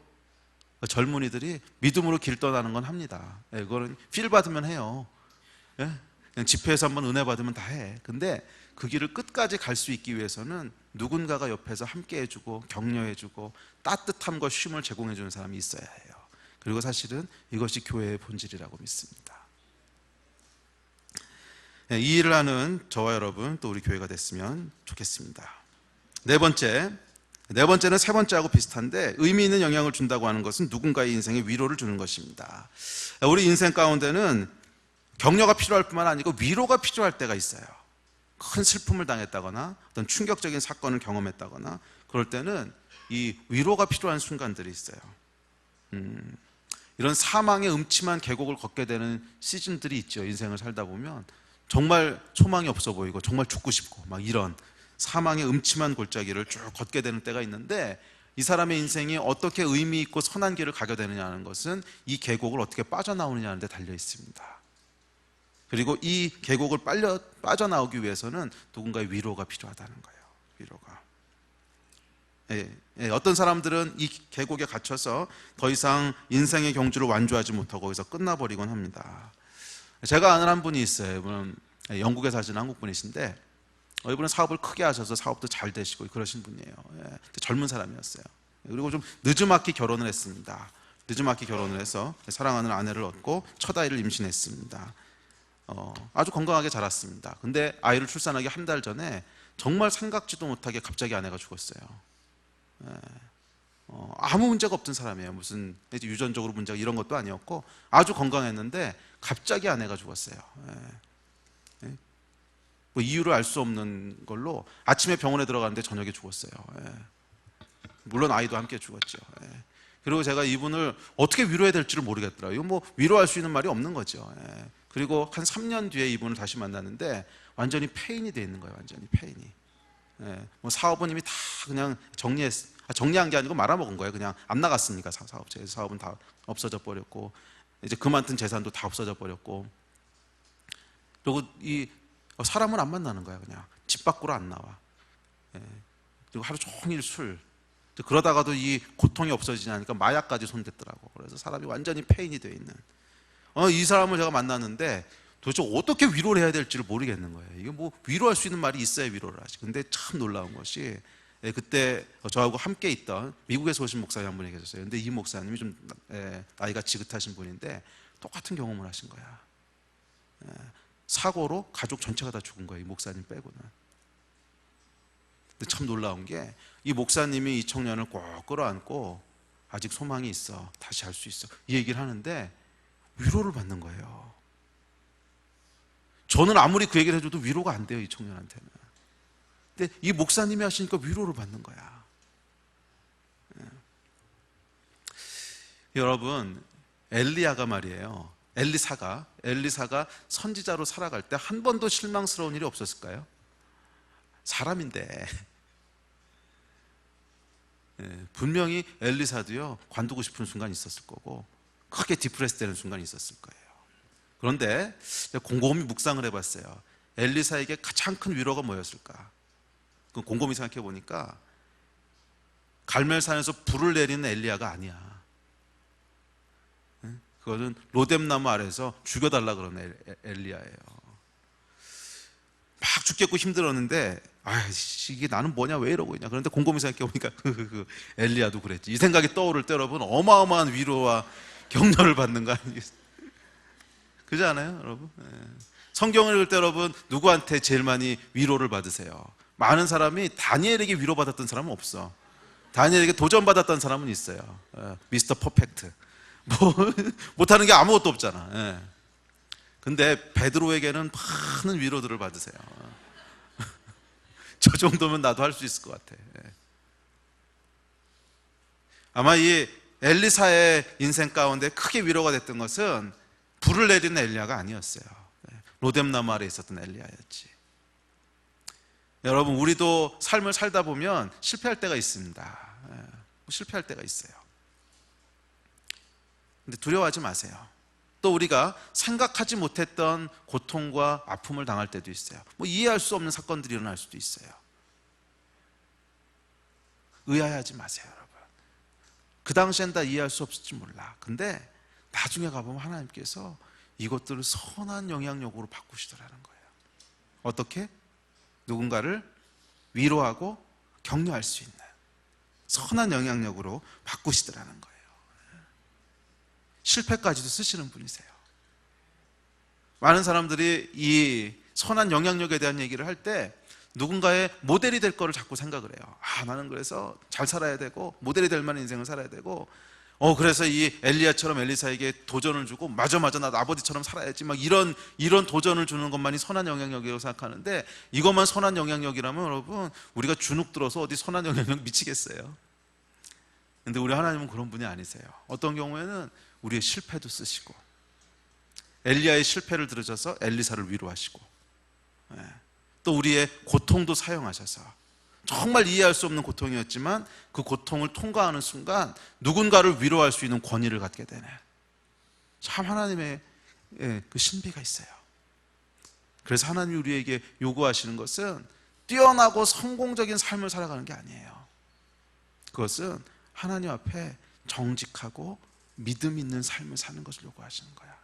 젊은이들이 믿음으로 길 떠나는 건 합니다. 그거는 필 받으면 해요. 그냥 집회에서 한번 은혜 받으면 다 해. 근데 그 길을 끝까지 갈 수 있기 위해서는 누군가가 옆에서 함께 해주고 격려해주고 따뜻함과 쉼을 제공해주는 사람이 있어야 해요. 그리고 사실은 이것이 교회의 본질이라고 믿습니다. 이 일을 하는 저와 여러분, 또 우리 교회가 됐으면 좋겠습니다. 네 번째는 세 번째하고 비슷한데 의미 있는 영향을 준다고 하는 것은 누군가의 인생에 위로를 주는 것입니다. 우리 인생 가운데는 격려가 필요할 뿐만 아니고 위로가 필요할 때가 있어요. 큰 슬픔을 당했다거나 어떤 충격적인 사건을 경험했다거나 그럴 때는 이 위로가 필요한 순간들이 있어요. 이런 사망의 음침한 계곡을 걷게 되는 시즌들이 있죠. 인생을 살다 보면 정말 소망이 없어 보이고 정말 죽고 싶고 막 이런 사망의 음침한 골짜기를 쭉 걷게 되는 때가 있는데, 이 사람의 인생이 어떻게 의미 있고 선한 길을 가게 되느냐는 것은 이 계곡을 어떻게 빠져나오느냐는 데 달려 있습니다. 그리고 이 계곡을 빠져나오기 위해서는 누군가의 위로가 필요하다는 거예요. 위로가. 어떤 사람들은 이 계곡에 갇혀서 더 이상 인생의 경주를 완주하지 못하고 거기서 끝나버리곤 합니다. 제가 아는 한 분이 있어요. 이분은 영국에 사시는 한국 분이신데 이분은 사업을 크게 하셔서 사업도 잘 되시고 그러신 분이에요. 젊은 사람이었어요. 그리고 좀 늦지막히 결혼을 했습니다. 늦지막히 결혼을 해서 사랑하는 아내를 얻고 첫 아이를 임신했습니다. 아주 건강하게 자랐습니다. 근데 아이를 출산하기 한 달 전에 정말 생각지도 못하게 갑자기 아내가 죽었어요. 아무 문제가 없던 사람이에요. 무슨 유전적으로 문제가 이런 것도 아니었고 아주 건강했는데 갑자기 아내가 죽었어요. 뭐 이유를 알 수 없는 걸로 아침에 병원에 들어갔는데 저녁에 죽었어요. 물론 아이도 함께 죽었죠. 그리고 제가 이분을 어떻게 위로해야 될지를 모르겠더라고요. 이거 뭐 위로할 수 있는 말이 없는 거죠. 그리고 한 3년 뒤에 이분을 다시 만났는데 완전히 폐인이 돼 있는 거예요. 완전히 폐인이. 뭐 사업은 이미 다 그냥 정리한 게 아니고 말아먹은 거예요. 그냥 안 나갔으니까 사업은 다 없어져 버렸고 이제 그만둔 재산도 다 없어져 버렸고, 그리고 이 사람은 안 만나는 거야. 그냥 집 밖으로 안 나와. 그리고 하루 종일 술. 그러다가도 이 고통이 없어지지 않으니까 마약까지 손댔더라고. 그래서 사람이 완전히 폐인이 돼 있는 이 사람을 제가 만났는데 도대체 어떻게 위로를 해야 될지를 모르겠는 거예요. 이게 뭐 위로할 수 있는 말이 있어야 위로를 하지. 근데 참 놀라운 것이 그때 저하고 함께 있던 미국에서 오신 목사님 한 분이 계셨어요. 근데 이 목사님이 좀 나이가 지긋하신 분인데 똑같은 경험을 하신 거야. 사고로 가족 전체가 다 죽은 거예요. 이 목사님 빼고는. 근데 참 놀라운 게 이 목사님이 이 청년을 꼭 끌어안고 아직 소망이 있어. 다시 할 수 있어. 이 얘기를 하는데 위로를 받는 거예요. 저는 아무리 그 얘기를 해줘도 위로가 안 돼요. 이 청년한테는. 근데 이 목사님이 하시니까 위로를 받는 거야. 여러분, 엘리야가 말이에요. 엘리사가 선지자로 살아갈 때 한 번도 실망스러운 일이 없었을까요? 사람인데. 분명히 엘리사도요 관두고 싶은 순간이 있었을 거고 크게 디프레스 되는 순간이 있었을 거예요. 그런데 곰곰이 묵상을 해봤어요. 엘리사에게 가장 큰 위로가 뭐였을까? 곰곰이 생각해 보니까 갈멜산에서 불을 내리는 엘리야가 아니야. 그거는 로뎀나무 아래에서 죽여달라 그러는 엘리야예요. 막 죽겠고 힘들었는데 이게 나는 뭐냐, 왜 이러고 있냐. 그런데 곰곰이 생각해보니까 엘리야도 그랬지. 이 생각이 떠오를 때 여러분 어마어마한 위로와 격려를 받는 거 아니겠어요? 그렇지 않아요 여러분? 성경을 읽을 때 여러분 누구한테 제일 많이 위로를 받으세요? 많은 사람이 다니엘에게 위로받았던 사람은 없어. 다니엘에게 도전받았던 사람은 있어요. 미스터 퍼펙트. 뭐 못하는 게 아무것도 없잖아. 근데 베드로에게는 많은 위로들을 받으세요. 저 정도면 나도 할 수 있을 것 같아. 아마 이 엘리사의 인생 가운데 크게 위로가 됐던 것은 불을 내리는 엘리야가 아니었어요. 로뎀나무 아래에 있었던 엘리야였지. 여러분, 우리도 삶을 살다 보면 실패할 때가 있습니다. 실패할 때가 있어요. 근데 두려워하지 마세요. 또 우리가 생각하지 못했던 고통과 아픔을 당할 때도 있어요. 뭐 이해할 수 없는 사건들이 일어날 수도 있어요. 의아해하지 마세요, 여러분. 그 당시엔 다 이해할 수 없을지 몰라. 근데 나중에 가보면 하나님께서 이것들을 선한 영향력으로 바꾸시더라는 거예요. 어떻게? 누군가를 위로하고 격려할 수 있는 선한 영향력으로 바꾸시더라는 거예요. 실패까지도 쓰시는 분이세요. 많은 사람들이 이 선한 영향력에 대한 얘기를 할 때 누군가의 모델이 될 거를 자꾸 생각을 해요. 나는 그래서 잘 살아야 되고 모델이 될 만한 인생을 살아야 되고 그래서 이 엘리야처럼 엘리사에게 도전을 주고 맞아 나도 아버지처럼 살아야지 막 이런 도전을 주는 것만이 선한 영향력이라고 생각하는데, 이것만 선한 영향력이라면 여러분 우리가 주눅 들어서 어디 선한 영향력 미치겠어요? 근데 우리 하나님은 그런 분이 아니세요. 어떤 경우에는 우리의 실패도 쓰시고, 엘리야의 실패를 들으셔서 엘리사를 위로하시고, 또 우리의 고통도 사용하셔서 정말 이해할 수 없는 고통이었지만 그 고통을 통과하는 순간 누군가를 위로할 수 있는 권위를 갖게 되네. 참 하나님의 그 신비가 있어요. 그래서 하나님이 우리에게 요구하시는 것은 뛰어나고 성공적인 삶을 살아가는 게 아니에요. 그것은 하나님 앞에 정직하고 믿음 있는 삶을 사는 것을 요구하시는 거야.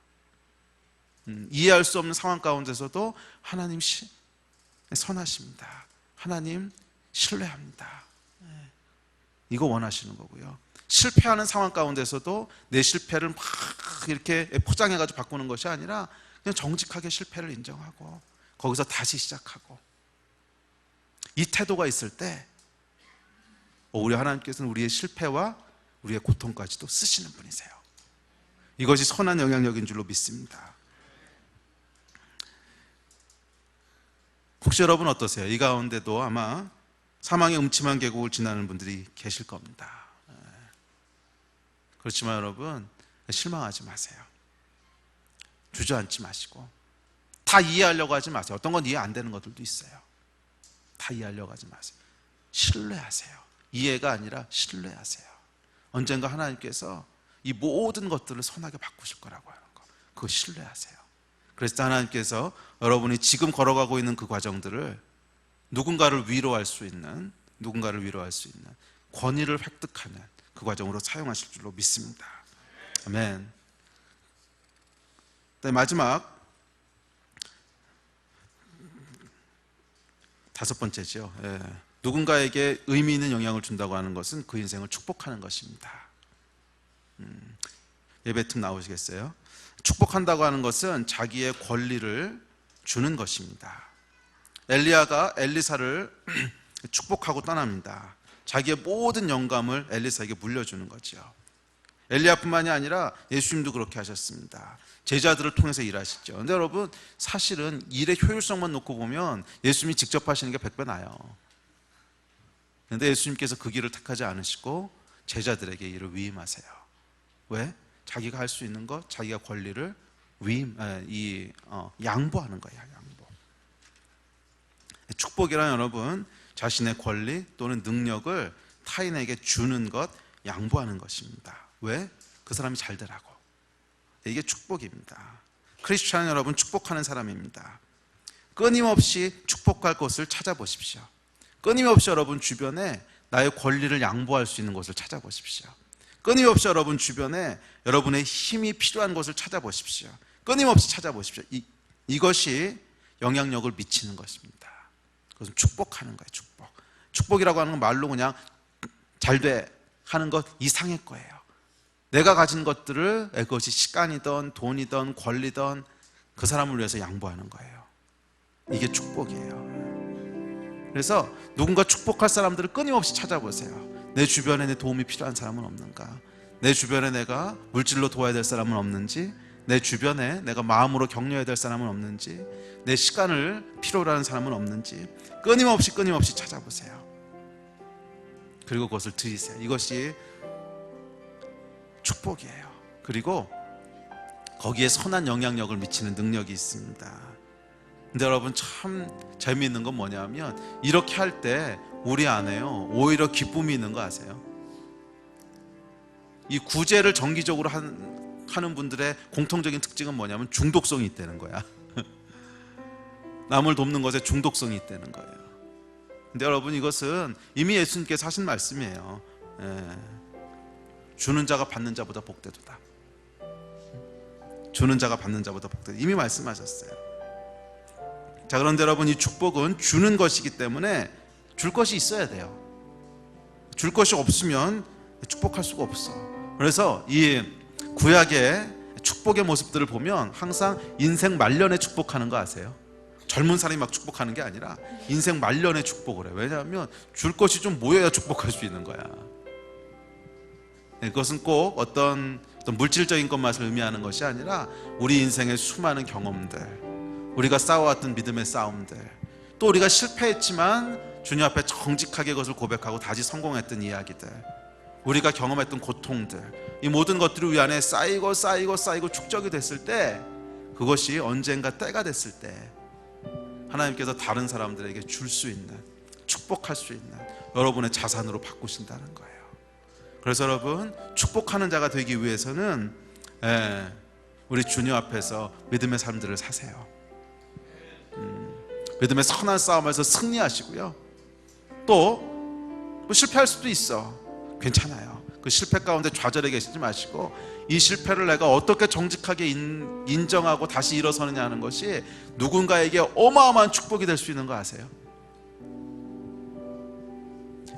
이해할 수 없는 상황 가운데서도 하나님 선하십니다. 하나님 신뢰합니다. 이거 원하시는 거고요. 실패하는 상황 가운데서도 내 실패를 막 이렇게 포장해가지고 바꾸는 것이 아니라 그냥 정직하게 실패를 인정하고 거기서 다시 시작하고, 이 태도가 있을 때 우리 하나님께서는 우리의 실패와 우리의 고통까지도 쓰시는 분이세요. 이것이 선한 영향력인 줄로 믿습니다. 혹시 여러분 어떠세요? 이 가운데도 아마 사망의 음침한 계곡을 지나는 분들이 계실 겁니다. 그렇지만 여러분 실망하지 마세요. 주저앉지 마시고 다 이해하려고 하지 마세요. 어떤 건 이해 안 되는 것들도 있어요. 다 이해하려고 하지 마세요. 신뢰하세요. 이해가 아니라 신뢰하세요. 언젠가 하나님께서 이 모든 것들을 선하게 바꾸실 거라고 하는 거, 그거 신뢰하세요. 그래서 하나님께서 여러분이 지금 걸어가고 있는 그 과정들을 누군가를 위로할 수 있는 권위를 획득하는 그 과정으로 사용하실 줄로 믿습니다. 아멘. 마지막 5번째죠. 누군가에게 의미 있는 영향을 준다고 하는 것은 그 인생을 축복하는 것입니다. 예배팀 나오시겠어요? 축복한다고 하는 것은 자기의 권리를 주는 것입니다. 엘리야가 엘리사를 축복하고 떠납니다. 자기의 모든 영감을 엘리사에게 물려주는 거죠. 엘리야뿐만이 아니라 예수님도 그렇게 하셨습니다. 제자들을 통해서 일하시죠. 근데 여러분 사실은 일의 효율성만 놓고 보면 예수님이 직접 하시는 게 100배 나아요. 그런데 예수님께서 그 길을 택하지 않으시고 제자들에게 일을 위임하세요. 왜? 자기가 할 수 있는 것, 자기가 권리를 양보하는 거예요. 양보. 축복이란 여러분 자신의 권리 또는 능력을 타인에게 주는 것, 양보하는 것입니다. 왜? 그 사람이 잘 되라고. 이게 축복입니다. 크리스찬은 여러분 축복하는 사람입니다. 끊임없이 축복할 것을 찾아보십시오. 끊임없이 여러분 주변에 나의 권리를 양보할 수 있는 곳을 찾아보십시오. 끊임없이 여러분 주변에 여러분의 힘이 필요한 곳을 찾아보십시오. 끊임없이 찾아보십시오. 이것이 영향력을 미치는 것입니다. 그것은 축복하는 거예요. 축복이라고 하는 건 말로 그냥 잘 돼 하는 것 이상의 거예요. 내가 가진 것들을, 그것이 시간이든 돈이든 권리든 그 사람을 위해서 양보하는 거예요. 이게 축복이에요. 그래서 누군가 축복할 사람들을 끊임없이 찾아보세요. 내 주변에 내 도움이 필요한 사람은 없는가? 내 주변에 내가 물질로 도와야 될 사람은 없는지, 내 주변에 내가 마음으로 격려해야 될 사람은 없는지, 내 시간을 필요로 하는 사람은 없는지 끊임없이 찾아보세요. 그리고 그것을 드리세요. 이것이 축복이에요. 그리고 거기에 선한 영향력을 미치는 능력이 있습니다. 근데 여러분 참 재미있는 건 뭐냐면 이렇게 할 때 우리 안에요 오히려 기쁨이 있는 거 아세요? 이 구제를 정기적으로 하는 분들의 공통적인 특징은 뭐냐면 중독성이 있다는 거야. 남을 돕는 것에 중독성이 있다는 거예요. 근데 여러분 이것은 이미 예수님께서 하신 말씀이에요. 주는 자가 받는 자보다 복되도다. 주는 자가 받는 자보다 복되다. 이미 말씀하셨어요. 자, 그런데 여러분 이 축복은 주는 것이기 때문에 줄 것이 있어야 돼요. 줄 것이 없으면 축복할 수가 없어. 그래서 이 구약의 축복의 모습들을 보면 항상 인생 말년에 축복하는 거 아세요? 젊은 사람이 막 축복하는 게 아니라 인생 말년에 축복을 해요. 왜냐하면 줄 것이 좀 모여야 축복할 수 있는 거야. 그것은 꼭 어떤 물질적인 것만 의미하는 것이 아니라 우리 인생의 수많은 경험들, 우리가 싸워왔던 믿음의 싸움들, 또 우리가 실패했지만 주님 앞에 정직하게 그것을 고백하고 다시 성공했던 이야기들, 우리가 경험했던 고통들, 이 모든 것들이 우리 안에 쌓이고 축적이 됐을 때, 그것이 언젠가 때가 됐을 때 하나님께서 다른 사람들에게 줄 수 있는, 축복할 수 있는 여러분의 자산으로 바꾸신다는 거예요. 그래서 여러분, 축복하는 자가 되기 위해서는 우리 주님 앞에서 믿음의 삶들을 사세요. 믿음의 선한 싸움에서 승리하시고요. 또 뭐 실패할 수도 있어. 괜찮아요. 그 실패 가운데 좌절해 계시지 마시고, 이 실패를 내가 어떻게 정직하게 인정하고 다시 일어서느냐 하는 것이 누군가에게 어마어마한 축복이 될 수 있는 거 아세요?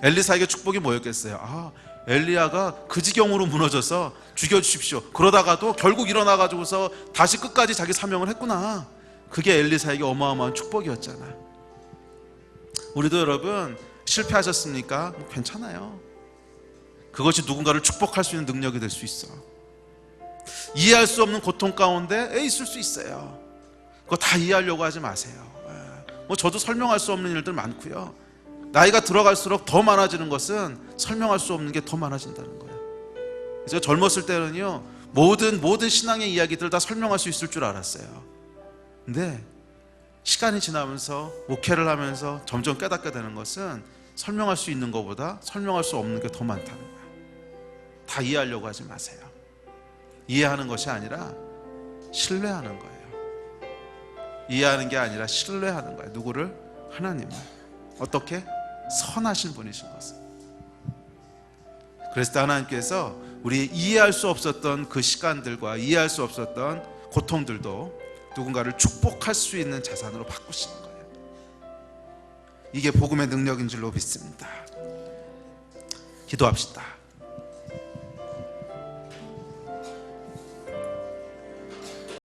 엘리사에게 축복이 뭐였겠어요? 엘리야가 그 지경으로 무너져서 죽여주십시오. 그러다가도 결국 일어나가지고서 다시 끝까지 자기 사명을 했구나. 그게 엘리사에게 어마어마한 축복이었잖아. 우리도 여러분, 실패하셨습니까? 괜찮아요. 그것이 누군가를 축복할 수 있는 능력이 될 수 있어. 이해할 수 없는 고통 가운데 있을 수 있어요. 그거 다 이해하려고 하지 마세요. 뭐 저도 설명할 수 없는 일들 많고요. 나이가 들어갈수록 더 많아지는 것은 설명할 수 없는 게 더 많아진다는 거예요. 제가 젊었을 때는요, 모든 신앙의 이야기들 다 설명할 수 있을 줄 알았어요. 근데 시간이 지나면서 목회를 하면서 점점 깨닫게 되는 것은 설명할 수 있는 것보다 설명할 수 없는 게 더 많다는 거예요. 다 이해하려고 하지 마세요. 이해하는 것이 아니라 신뢰하는 거예요. 이해하는 게 아니라 신뢰하는 거예요. 누구를? 하나님을. 어떻게? 선하신 분이신 것을. 그래서 하나님께서 우리 이해할 수 없었던 그 시간들과 이해할 수 없었던 고통들도 누군가를 축복할 수 있는 자산으로 바꾸시는 거예요. 이게 복음의 능력인 줄로 믿습니다. 기도합시다.